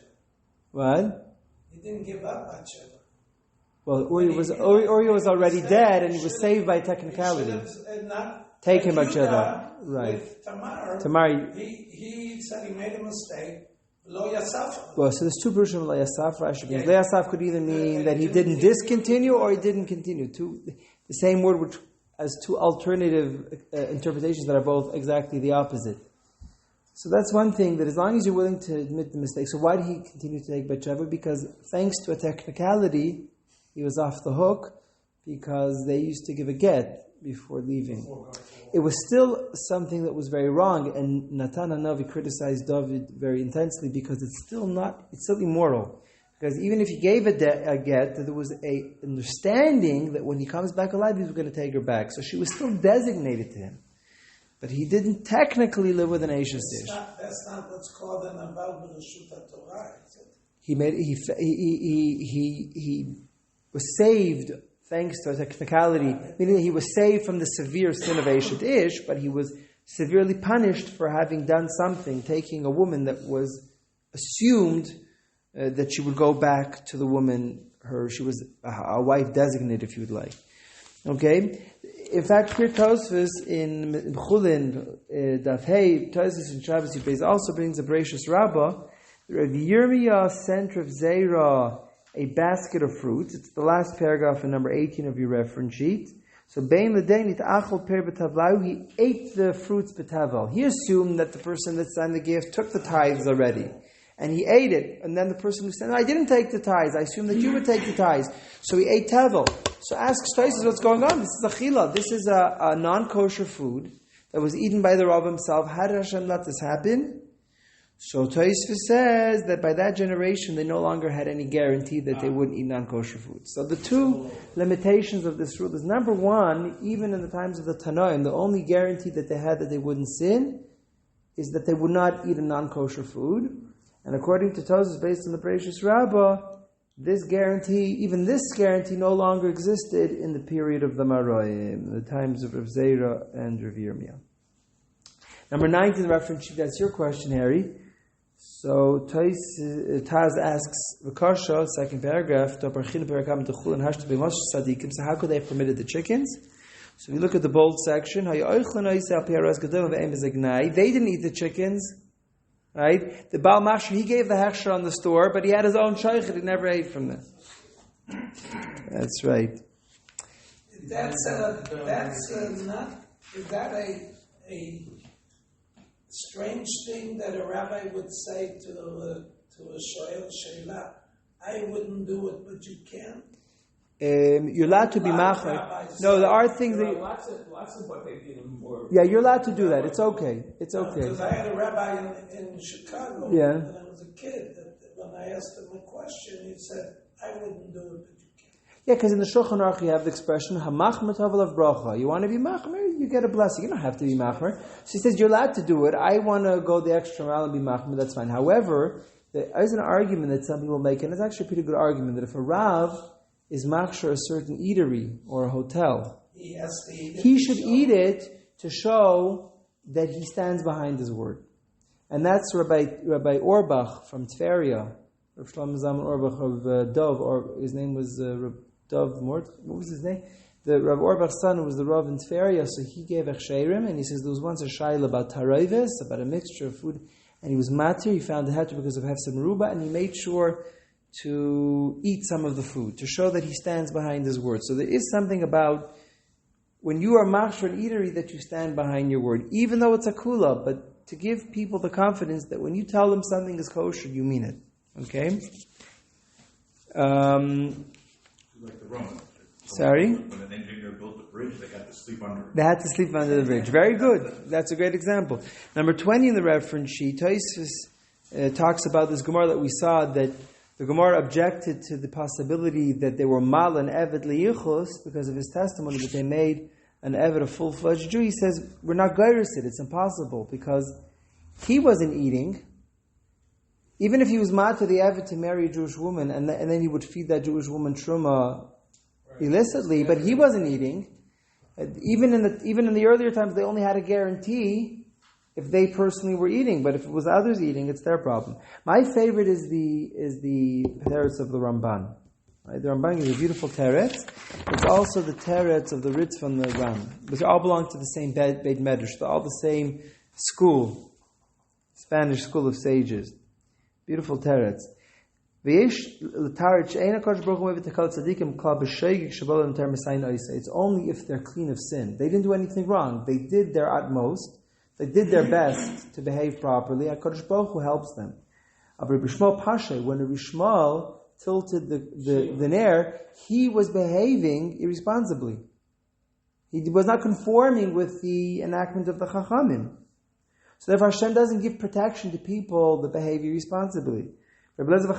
What? He didn't give up Bathsheba. Well, Uri was already dead and he was saved by technicality. Taken Bathsheba. Right. With Tamar, he said he made a mistake. Lo Yasaf. Well, so there's two versions of Lo Yasaf. Rashi means Lo Yasaf could either mean that he didn't discontinue or he didn't continue. The same word which has two alternative interpretations that are both exactly the opposite. So that's one thing, that as long as you're willing to admit the mistake. So why did he continue to take Bathsheba? Because thanks to a technicality, he was off the hook because they used to give a get before leaving. It was still something that was very wrong, and Natan HaNavi criticized David very intensely because it's still immoral. Because even if he gave a get, there was a understanding that when he comes back alive, he was going to take her back. So she was still designated to him. But he didn't technically live with an Ashes dish. That's not what's called an Aval B'Reshut HaTorah, is it? He was saved thanks to a technicality, meaning he was saved from the severe sin of Ashet Ish, but he was severely punished for having done something, taking a woman that was assumed that she would go back to the woman, she was a wife designated, if you would like. Okay? In fact, here Tosfos in Chulin, Daf Hey, Tosfos in Shabbos Yipez also brings a Bereshis Rabbah. Rabbi Yirmiyah sent Rav Zera a basket of fruits. It's the last paragraph in number 18 of your reference sheet. So, Bein L'Dein It'achol Per B'Tavlau, he ate the fruits b'tavel. He assumed that the person that signed the gift took the tithes already. And he ate it. And then the person who said, "No, I didn't take the tithes. I assumed that you would take the tithes." So he ate tavel. So asks Tosfos, what's going on? This is achila. This is a non-kosher food that was eaten by the Rav himself. How did Hashem let this happen? So Tosfos says that by that generation, they no longer had any guarantee that they wouldn't eat non-kosher food. So the two limitations of this rule is, number one, even in the times of the Tanoim, the only guarantee that they had that they wouldn't sin is that they would not eat a non-kosher food. And according to Tosfos, based on the Bereshis Rabbah, this guarantee no longer existed in the period of the Maroim, the times of Rav Zera and Rav Yirmiyah. Number 19, reference sheet, that's your question, Harry. So Taz asks, V'kasha, second paragraph, so how could they have permitted the chickens? So we look at the bold section, they didn't eat the chickens. Right? The Baal Mashra, he gave the hechsher on the store, but he had his own shaykhid, he never ate from this. That's right. Is that a strange thing that a rabbi would say to a shoyel sheila? I wouldn't do it, but you can. You're allowed to be machmer. No, there are things that. Yeah, you're allowed to do that. It's okay. It's okay. Because I had a rabbi in Chicago when I was a kid. When I asked him a question, he said, "I wouldn't do it, but you can." Yeah, because in the Shulchan Aruch you have the expression "Hamachmer Tovel of Bracha." You want to be machmer, you get a blessing. You don't have to be machmer. So he says you're allowed to do it. I want to go the extra mile and be machmer. That's fine. However, there is an argument that some people make, and it's actually a pretty good argument, that if a rav is machshir a certain eatery or a hotel, he has to eat it. He should eat it to show that he stands behind his word. And that's Rabbi Orbach from Tveria, Rav Shlomo Zalman Orbach of Dov, or his name was Dov Mort. What was his name? The Rav Orbach's son was the Rav in Tveria, so he gave Echsheirim, and he says there was once a shaila about taroives, about a mixture of food, and he was matir. He found it heter because of hefsem ruba, and he made sure to eat some of the food, to show that he stands behind his word. So there is something about when you are machshir an eatery that you stand behind your word, even though it's a kula, but to give people the confidence that when you tell them something is kosher, you mean it. Okay? Like the Roman. Sorry? When an engineer built a bridge, they had to sleep under it. They had to sleep under the bridge. Very good. That's a great example. Number 20 in the reference sheet, Tosfos talks about this Gemara that we saw, that the Gemara objected to the possibility that they were mal and eved liyichus because of his testimony that they made an eved a full-fledged Jew. He says, we're not geirusid. It's impossible because he wasn't eating. Even if he was mad to the eved to marry a Jewish woman, and then he would feed that Jewish woman truma illicitly, but he wasn't eating. Even in the earlier times, they only had a guarantee if they personally were eating, but if it was others eating, it's their problem. My favorite is the teretz of the Ramban. Right? The Ramban is a beautiful teretz. It's also the teretz of the Ritz from the Ram. They all belong to the same Beit Medrash. They're all the same school, Spanish school of sages. Beautiful teretz. It's only if they're clean of sin. They didn't do anything wrong. They did their utmost. They did their best to behave properly. HaKadosh Baruch Hu helps them. When Rabbi Shmuel tilted the nair, he was behaving irresponsibly. He was not conforming with the enactment of the Chachamim. So therefore Hashem doesn't give protection to people that behave irresponsibly. They got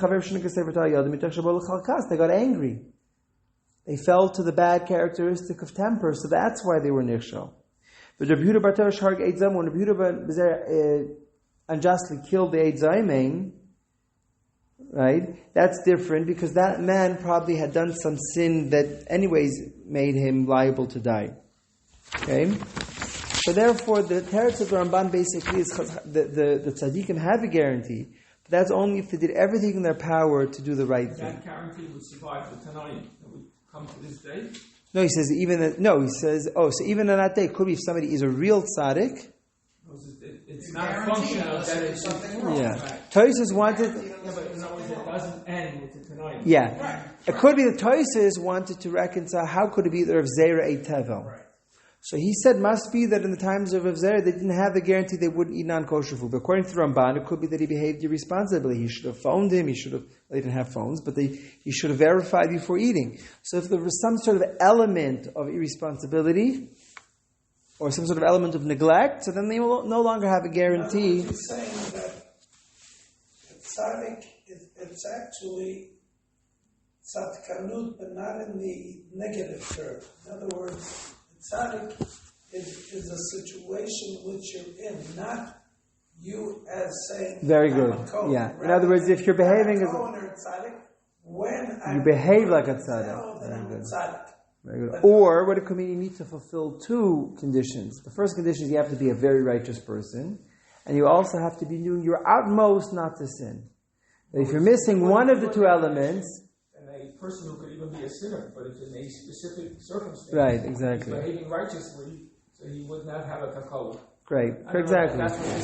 angry. They fell to the bad characteristic of temper, so that's why they were nichshel. But Rabbi Yehuda bar Teresh harg Eid Zaim, when Rabbi Yehuda unjustly killed the Eid Zaimein, right? That's different because that man probably had done some sin that anyways made him liable to die. Okay? So therefore, the teretz of the Ramban basically is the tzaddikim have a guarantee, but that's only if they did everything in their power to do the right thing. That guarantee would survive the Tanaim that would come to this day? No, he says so even on that day, it could be if somebody is a real tzaddik. It's not a function of that it's something wrong. Yeah. Right. Tosfos wanted. Yeah, but in other words, it doesn't end with the Tanaim. Yeah. Right. It could be the Tosfos wanted to reconcile how could it be that Rav Zera ate tevel. Right. So he said, must be that in the times of Rav Zera, they didn't have the guarantee they wouldn't eat non-kosher food. But according to the Ramban, it could be that he behaved irresponsibly. He should have phoned him. They didn't have phones, but he should have verified before eating. So if there was some sort of element of irresponsibility, or some sort of element of neglect, so then they will no longer have a guarantee. He's saying that tzaddik, it's actually tzadkanut, but not in the negative term. In other words, tzaddik is a situation which you're in, not you as saying. Very good. I'm a Kohen. Yeah. In other words, if you're behaving as you behave like a tzaddik. Very good. Very good. Or what it could mean, you need to fulfill two conditions. The first condition is you have to be a very righteous person, and you also have to be doing your utmost not to sin. If you're missing one of the two elements. A person who could even be a sinner, but if in a specific circumstance, right, exactly, he's behaving righteously, so he would not have a takol. Great, exactly.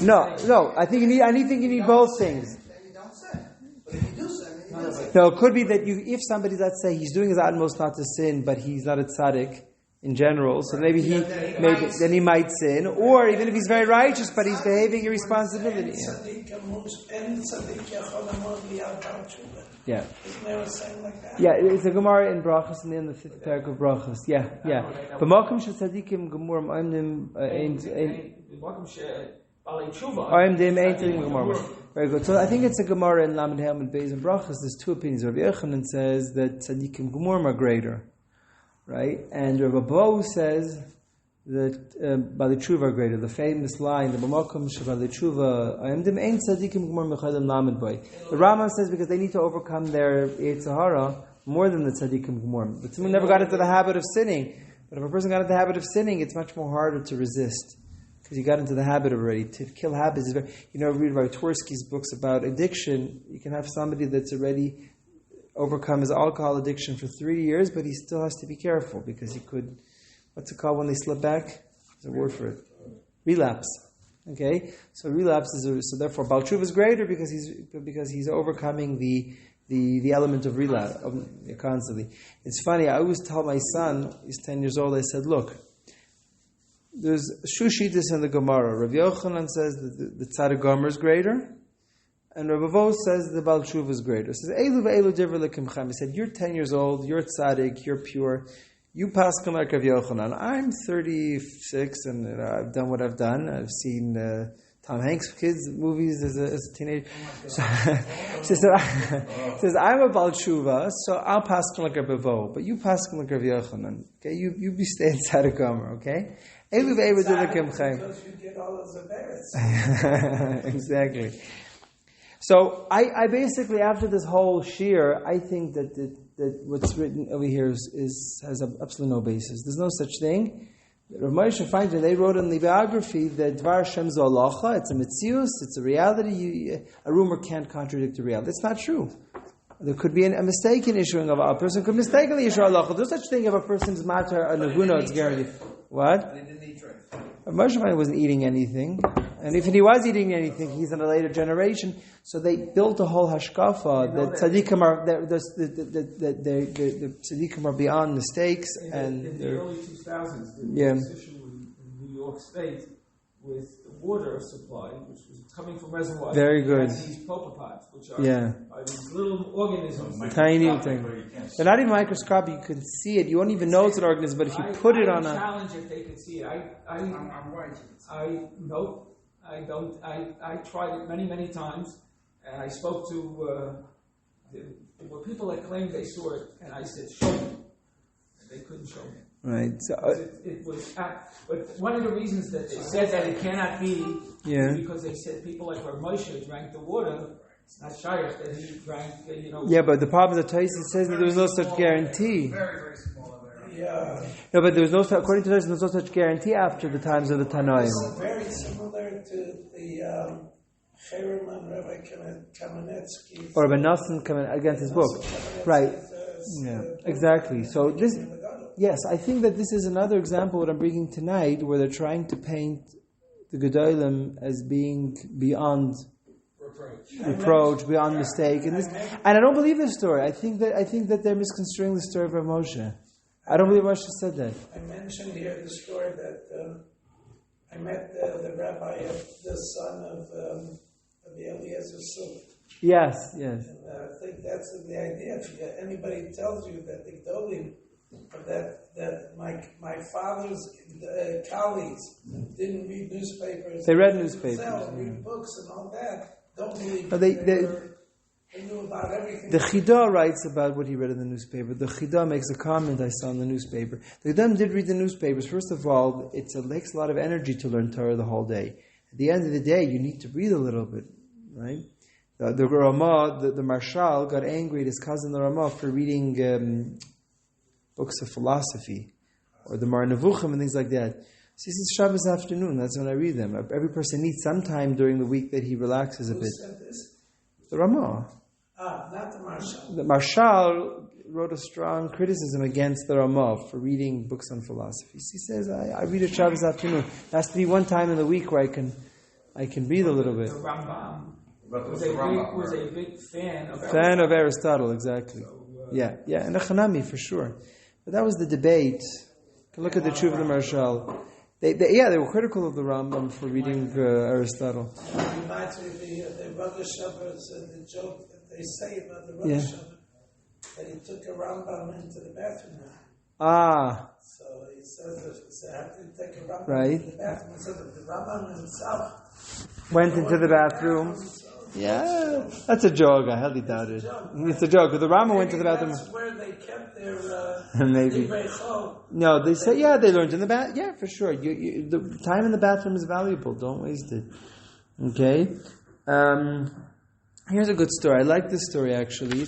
No. I think you need both things. Then you don't sin. But if you do sin, then you don't sin. So it could be that if somebody, let's say, he's doing his utmost not to sin, but he's not a tzaddik in general, so maybe then he might sin, or even if he's very righteous, but he's behaving irresponsibility. Yeah. Isn't there a saying like that? Yeah, it's a Gemara in Brachos, in the fifth parak of Brachos. Yeah. But Malkum shel tzadikim gemurim oimdim Gemara. Very good. So I think it's a Gemara in Lamed Helm and Beis and Brachos. There's two opinions. Rabbi Yochanan says that tzadikim gemurim are greater, right? And Rabbi Bo says that Bali Tshuva are greater. The famous line, the B'makom Bali Tshuva, Ayimdim Ein Tzadikim Gemur Mechadim Lamed Boy. The Rambam says because they need to overcome their Yetzer Hara more than the Tzadikim Gemur. But someone never got into the habit of sinning. But if a person got into the habit of sinning, it's much more harder to resist because you got into the habit already. To kill habits is very. Read Rabbi Twersky's books about addiction. You can have somebody that's already overcome his alcohol addiction for 3 years, but he still has to be careful because he could. What's it called when they slip back? There's a word for it. Relapse. Okay, so relapse is so therefore Baal Tshuva is greater because he's overcoming the element of relapse constantly. It's funny. I always tell my son, he's 10 years old. I said, look, there's Shushitis in the Gemara. Rav Yochanan says that the Tzaddik Gomer is greater, and Rav Avo says the Baal Tshuva is greater. He says, Elu ve'elu divrei lekimchem. He said, you're 10 years old. You're Tzaddik. You're pure. You paskin like Rav Yochanan. I'm 36 and I've done what I've done. I've seen Tom Hanks kids movies as a teenager. So, she says, I'm a Baal Tshuva, so I'll paskin like Rav Vo, but you paskin like Rav Yochanan. Okay, you be stay inside a gomer. Okay. Because you get all those embarrassed. Exactly. So I basically, after this whole shiur, I think that what's written over here has absolutely no basis. There's no such thing. Rav Moshe Feinstein, they wrote in the biography that Dvar Hashem zo halacha, it's a metzius, it's a reality. A rumor can't contradict the reality. It's not true. There could be a mistake in issuing of a person could mistakenly issue halacha. There's such thing if a person's matter a naguna, it's guaranteed. What? They didn't eat right. Moshe Feinstein wasn't eating anything. And if he was eating anything, he's in a later generation. So they built a whole hashkafa that tzaddikim are the tzaddikim are beyond mistakes. In the early 2000s, there was this issue in New York State with the water supply, which was coming from reservoirs. Very good. These popopods, which are these little organisms, tiny thing. They're not even microscopic. You can see it. You won't even know it's an organism. But if you put it on a challenge, if they could see it, I'm right. I don't. I tried it many times, and I spoke to. There were people that claimed they saw it, and I said, "Show me." And they couldn't show me. Right. So it was. But one of the reasons that they said that it cannot be is because they said people like Rav Moshe drank the water. It's not Shiur that he drank. Yeah, but the problem is that Tyson says that there was no such guarantee. Very small. Yeah. No, but there was no, according to Tyson, there was no such guarantee after the times of the Tanoim. It's very similar to the Cherem Rabbi Kamenetsky. Or Rabbi Nosson coming against his book. Right. Yeah, exactly. So this, yes, I think that this is another example what I'm bringing tonight, where they're trying to paint the Gedolim as being beyond reproach, beyond mistake, and I don't believe this story. I think that they're misconstruing the story of Rav Moshe. I don't believe Moshe said that. I mentioned here the story that I met the rabbi of the son of the Eliezer Suk. Yes. And I think that's the idea. If anybody tells you that the Gedolim, that my father's colleagues didn't read newspapers. They read newspapers. Read books and all that. Don't believe they knew about everything. The Chidah writes about what he read in the newspaper. The Chidah makes a comment I saw in the newspaper. The Gedolim did read the newspapers. First of all, it takes a lot of energy to learn Torah the whole day. At the end of the day, you need to breathe a little bit, right? The Ramah, the Marshal, got angry at his cousin the Ramah for reading books of philosophy, or the Mar Nevuchim and things like that. So he says, Shabbos afternoon, that's when I read them. Every person needs some time during the week that he relaxes a bit. Who said this? The Ramah. Not the Marshal. The Marshal wrote a strong criticism against the Ramah for reading books on philosophy. He says, I read it Shabbos afternoon. There has to be one time in the week where I can breathe a little bit. The Rambam was a big fan of Aristotle, exactly. Yeah, and the Chanami for sure. But that was the debate. You can look at the Tshuva of the Marshal. They were critical of the Rambam for reading Aristotle. It reminds me of the Rosh Shepherds and the joke that they say about the Rosh Shepherd, that he took a Rambam into the bathroom. So he says, I have to take a Rambam into the bathroom. He said that the Rambam himself went into the bathroom. Yeah, that's a joke. I hardly doubt it. It's a joke. The Rambam went to the bathroom. That's where they kept their maybe. No, they say they learned in the bath. Yeah, for sure. The time in the bathroom is valuable. Don't waste it. Okay. Here's a good story. I like this story actually.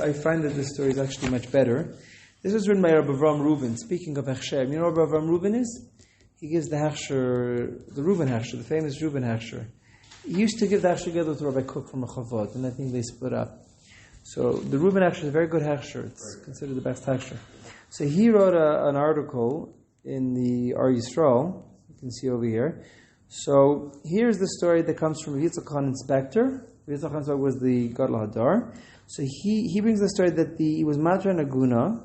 I find that this story is actually much better. This was written by Rabbi Avram Rubin. Speaking of Hechsher, you know what Rabbi Avram Rubin is? He gives the Hechsher, the Rubin Hechsher, the famous Rubin Hechsher. He used to give the Hechsher together with Rabbi Cook from Rechavot, and I think they split up. So the Rubin Hechsher is a very good Hechsher. It's considered the best Hechsher. So he wrote an article in the Ar Yisrael. You can see over here. So here's the story that comes from Yitzchak Khan Inspector. Yitzchak Khan Inspector was the Gadol Hadar. So he brings the story that he was Matra Naguna,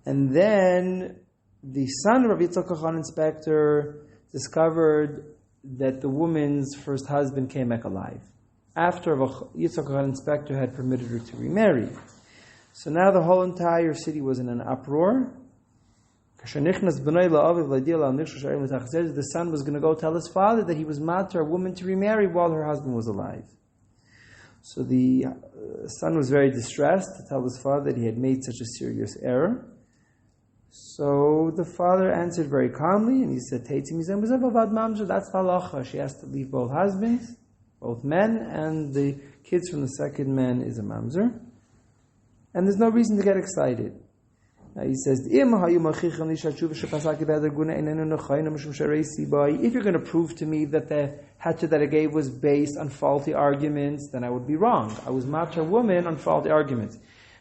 and then the son of Yitzchak Khan Inspector discovered that the woman's first husband came back alive after Yitzchak Khan Inspector had permitted her to remarry. So now the whole entire city was in an uproar, The son was going to go tell his father that he was matter a woman to remarry while her husband was alive. So the son was very distressed to tell his father that he had made such a serious error. So the father answered very calmly, and he said, that's the halacha. She has to leave both husbands, both men, and the kids from the second man is a mamzer. And there's no reason to get excited. He says, if you're going to prove to me that the hatcha that I gave was based on faulty arguments, then I would be wrong. I was matter a woman on faulty arguments.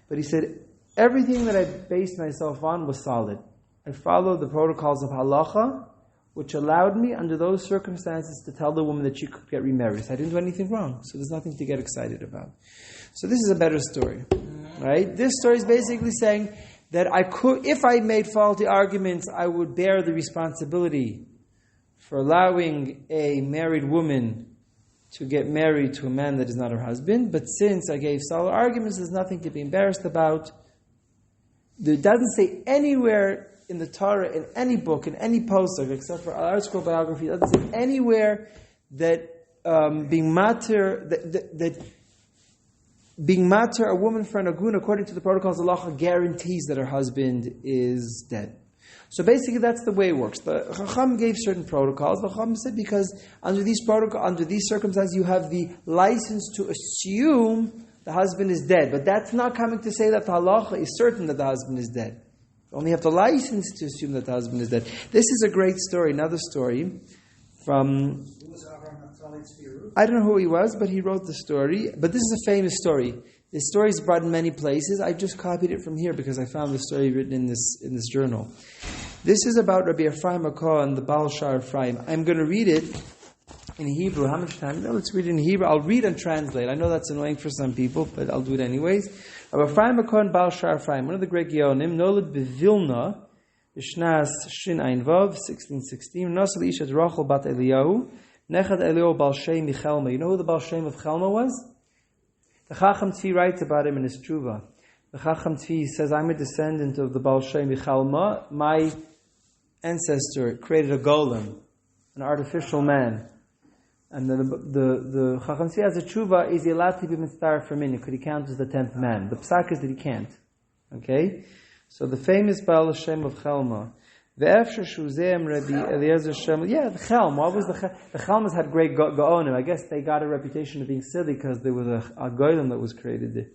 But he said, everything that I based myself on was solid. I followed the protocols of halacha, which allowed me, under those circumstances, to tell the woman that she could get remarried. So I didn't do anything wrong. So there's nothing to get excited about. So this is a better story. Right? This story is basically saying that I could, if I made faulty arguments, I would bear the responsibility for allowing a married woman to get married to a man that is not her husband. But since I gave solid arguments, there's nothing to be embarrassed about. It doesn't say anywhere in the Torah, in any book, in any posuk, except for our scroll biography, it doesn't say anywhere that being mater, being mater a woman for an agun according to the protocols of halacha guarantees that her husband is dead. So basically, that's the way it works. The Chacham gave certain protocols. The Chacham said because under these circumstances, you have the license to assume the husband is dead, but that's not coming to say that the halacha is certain that the husband is dead. You only have the license to assume that the husband is dead. This is a great story. Another story from. I don't know who he was, but he wrote the story. But this is a famous story. This story is brought in many places. I just copied it from here because I found the story written in this journal. This is about Rabbi Ephraim Akah and the Baal Shar Ephraim. I'm going to read it in Hebrew. How much time? No, let's read it in Hebrew. I'll read and translate. I know that's annoying for some people, but I'll do it anyways. Rabbi Ephraim Akah and Baal Shar Ephraim, one of the great Geonim, Nolad Bevilna, B'shnas Shin Ein Vav, 1616, Nasal Ishat Rachel Bat Eliyahu, Nechad Eliyahu Baal Shem Michelma. You know who the Baal Shem of Chelma was? The Chacham Tzvi writes about him in his Tshuva. The Chacham Tzvi says, I'm a descendant of the Baal Shem Michelma. My ancestor created a golem, an artificial man. And the Chacham Tzvi has a Tshuva, is he allowed to be mitzvah for minute? Could he count as the 10th man? The psak is that he can't. Okay? So the famous Baal Shem of Chelma. The Chelm. What was the Chelm? The Chelmas had great Gaonim. I guess they got a reputation of being silly because there was a Goylem that was created there.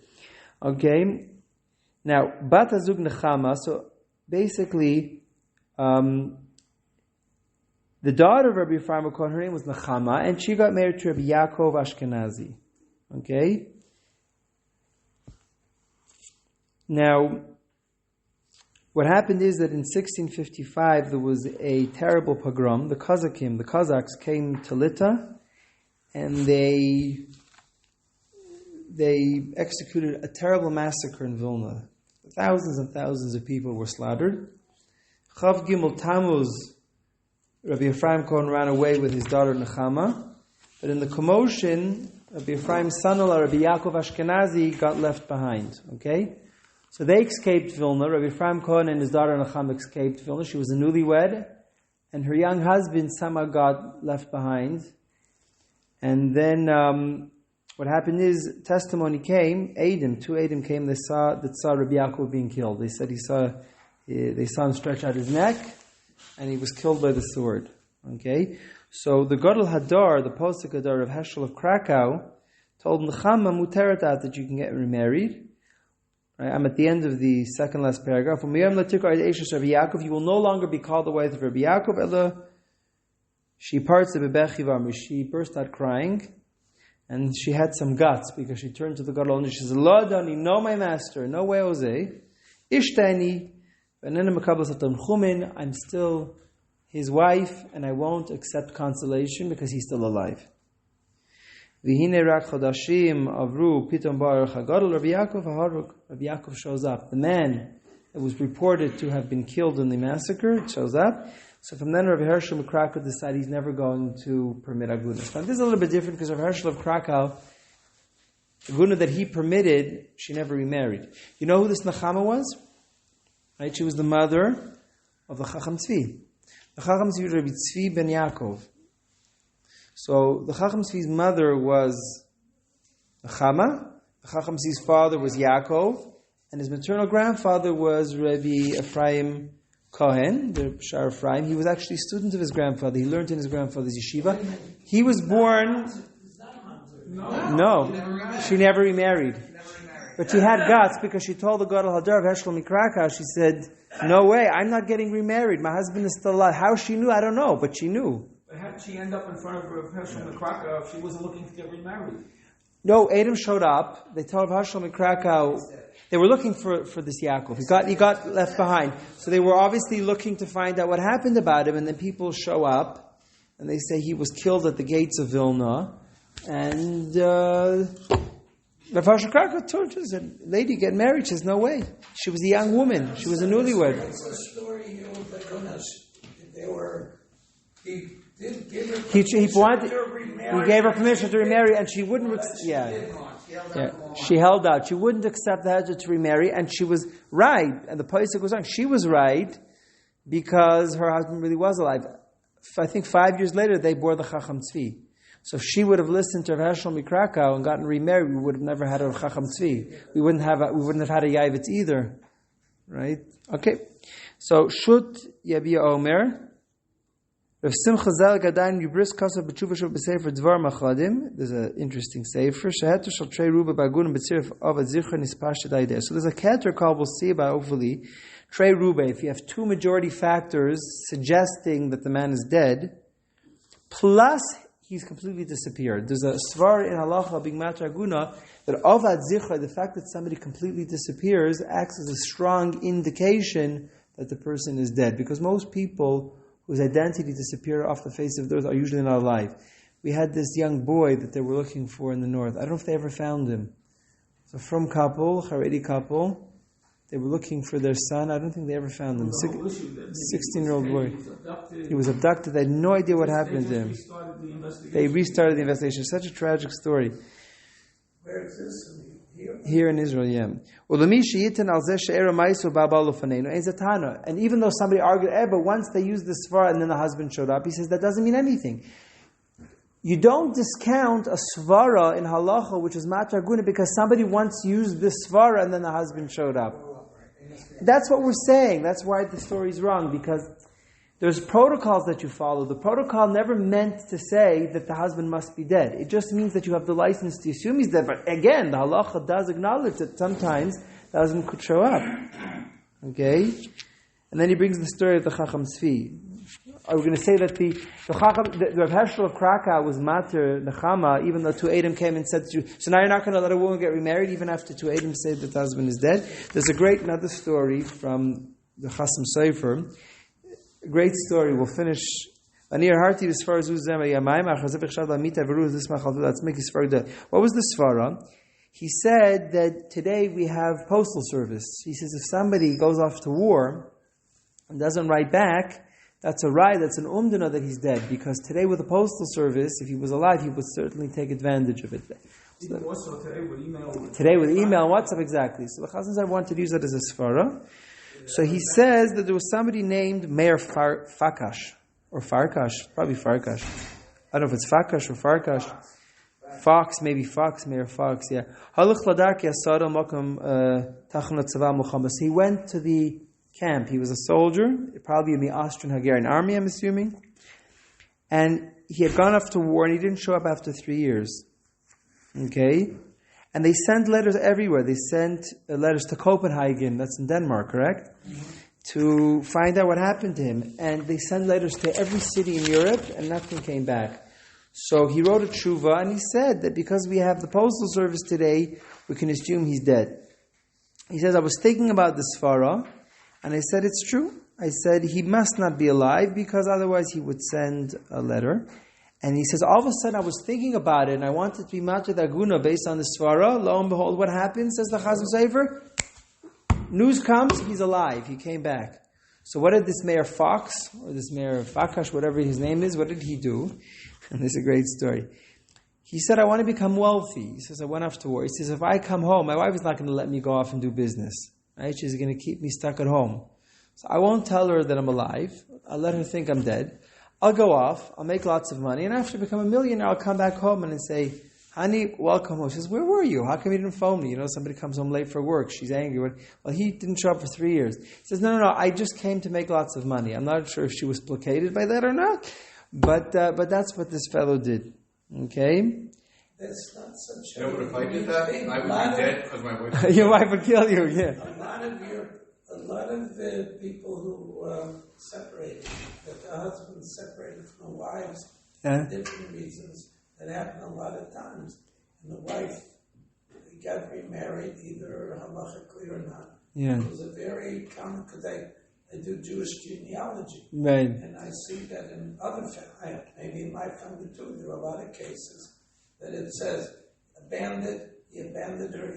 Okay? Now, Bat Azug Nechama, so basically, the daughter of Rabbi Ephraim Akah, her name was Nechama, and she got married to Rabbi Yaakov Ashkenazi. Okay? Now, what happened is that in 1655 there was a terrible pogrom. The Cossacks came to Lita, and they executed a terrible massacre in Vilna. Thousands and thousands of people were slaughtered. Chav Gimel Tammuz, Rabbi Ephraim Cohen ran away with his daughter Nechama, but in the commotion, Rabbi Ephraim's son-in-law, Rabbi Yaakov Ashkenazi, got left behind. Okay? So they escaped Vilna. Rabbi Ephraim Cohen and his daughter Nechama escaped Vilna. She was a newlywed, and her young husband Sama got left behind. And then what happened is testimony came. Two Eidim came. They saw Rabbi Yaakov being killed. They said they saw him stretch out his neck, and he was killed by the sword. Okay, so the Gadol Hadar, the Posek Hadar of Heschel of Krakow, told Nechama muteret that you can get remarried. Right, I'm at the end of the second last paragraph. You will no longer be called the wife of Rabbi Yaakov. She parts the bebechivam. She burst out crying, and she had some guts because she turned to the Gadol and she says, "Lo Dani, no, my master, no way, Jose. Ishtani, I'm still his wife, and I won't accept consolation because he's still alive." V'hine rak chodashim avru pitom baruch hagadol. Rabbi Yaakov shows up. The man that was reported to have been killed in the massacre shows up. So from then, Rabbi Hershel of Krakow decided he's never going to permit agunas. Now this is a little bit different because Rabbi Hershel of Krakow, the aguna that he permitted, she never remarried. You know who this Nechama was? Right? She was the mother of the Chacham Tzvi. The Chacham Tzvi was Rabbi Tzvi ben Yaakov. So the Chacham Tzvi's mother was Chama. The Chacham Tzvi's father was Yaakov. And his maternal grandfather was Rabbi Ephraim Cohen, the Shar Ephraim. He was actually a student of his grandfather. He learned in his grandfather's yeshiva. He was born... No, she never remarried. But she had guts because she told the Gadol Hadar of Hershel Mikrakau, she said, no way, I'm not getting remarried. My husband is still alive. How she knew, I don't know, but she knew. But how did she end up in front of Hershel Mikrakau if she wasn't looking to get remarried? No, Adam showed up. They told Hershel Mikrakau, they were looking for this Yaakov. He got left behind. So they were obviously looking to find out what happened about him, and then people show up, and they say he was killed at the gates of Vilna, and Rav Hershel Mikrakau told her, said, lady, get married. She says, no way. She was a young woman. She was a newlywed. What's the story here with the Gunas? They were... He did give her He gave her permission permission to remarry, and she wouldn't. She held out. She wouldn't accept the Hajjah to remarry, and she was right. And the Pasuk was wrong. She was right because her husband really was alive. I think 5 years later they bore the Chacham Tzvi. So if she would have listened to Hershel Mikrakau and gotten remarried, we would have never had a Chacham Tzvi. We wouldn't have had a Yavitz either, right? Okay. So Shut Yabia Omer. There's an interesting sefer. So there's a keter called, we'll see about hopefully, Trey Rube. If you have two majority factors suggesting that the man is dead, plus he's completely disappeared. There's a svar in halacha being matraguna that avad zichra, the fact that somebody completely disappears, acts as a strong indication that the person is dead. Because most people whose identity disappear off the face of the earth are usually not alive. We had this young boy that they were looking for in the north. I don't know if they ever found him. It's a from couple, Haredi couple. They were looking for their son. I don't think they ever found him. 16-year-old boy. He was abducted. They had no idea what happened to him. They restarted the investigation. Such a tragic story. Where is this? Here in Israel, yeah. And even though somebody argued, but once they used the svara and then the husband showed up, he says that doesn't mean anything. You don't discount a svara in halacha, which is matraguna, because somebody once used this svara and then the husband showed up. That's what we're saying. That's why the story is wrong, because there's protocols that you follow. The protocol never meant to say that the husband must be dead. It just means that you have the license to assume he's dead. But again, the halacha does acknowledge that sometimes the husband could show up. Okay? And then he brings the story of the Chacham Tzvi. Are we going to say that the Rav Hershel of Krakow was mater nechama, even though two Adam came and said to you, so now you're not going to let a woman get remarried even after two Adam said that the husband is dead? There's a great another story from the Chasam Sofer. A great story. We'll finish. What was the svara? He said that today we have postal service. He says if somebody goes off to war and doesn't write back, that's a right, that's an umdana that he's dead. Because today with the postal service, if he was alive, he would certainly take advantage of it. So also today with email. Today with email, WhatsApp, exactly. So the Chazan Zav wanted to use that as a svara. So he says that there was somebody named Meir Fakash, or Farkash, probably Farkash. I don't know if it's Fakash or Farkash. Fox, maybe Fox, Meir Fox, yeah. He went to the camp. He was a soldier, probably in the Austrian-Hungarian army, I'm assuming. And he had gone off to war, and he didn't show up after 3 years. Okay? And they sent letters everywhere. They sent letters to Copenhagen, that's in Denmark, correct? To find out what happened to him. And they sent letters to every city in Europe, and nothing came back. So he wrote a tshuva, and he said that because we have the postal service today, we can assume he's dead. He says, I was thinking about the svara, and I said, it's true. I said, he must not be alive, because otherwise he would send a letter. And he says, all of a sudden I was thinking about it, and I wanted to be matred aguna based on the svara. Lo and behold, what happened, says the Chazam Sofer? News comes, he's alive. He came back. So what did this Mayor Fox, or this Mayor Fakash, whatever his name is, what did he do? And this is a great story. He said, I want to become wealthy. He says, I went off to war. He says, if I come home, my wife is not going to let me go off and do business. Right? She's going to keep me stuck at home. So I won't tell her that I'm alive. I'll let her think I'm dead. I'll go off. I'll make lots of money. And after I become a millionaire, I'll come back home and say, honey, welcome home. She says, where were you? How come you didn't phone me? Somebody comes home late for work. She's angry. Well, he didn't show up for 3 years. He says, no, I just came to make lots of money. I'm not sure if she was placated by that or not. But that's what this fellow did. Okay? That's not such You know, if I did that, I would be dead because my wife would Your wife would kill you, yeah. A lot of the people who separated, that the husbands separated from the wives for different reasons, that happen a lot of times. And the wife got remarried, either halachically or not. Yeah. It was a very common, because I do Jewish genealogy. Right. And I see that in other families, maybe in my family too, there are a lot of cases that it says, he abandoned her.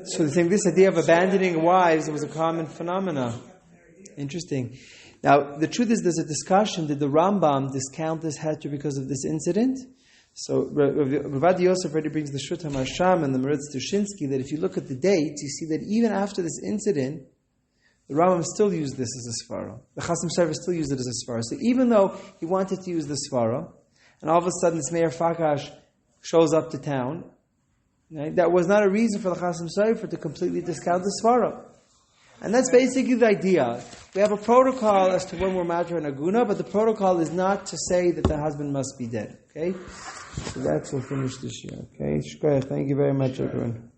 So this idea of abandoning wives was a common phenomenon. Interesting. Now, the truth is there's a discussion, did the Rambam discount this heter because of this incident? So, Rav Yosef already brings the Shut HaMarsham and the Meretz Tushinsky that if you look at the dates, you see that even after this incident, the Rambam still used this as a svara. The Chasam Sofer still used it as a svara. So even though he wanted to use the svara, and all of a sudden this Meir Fakash shows up to town, right, that was not a reason for the Chasam Sofer to completely discount the svara. And that's basically the idea. We have a protocol as to when we're Matra and Aguna, but the protocol is not to say that the husband must be dead. Okay? So that's we'll finish this year. Okay? Shkoyach, thank you very much, everyone.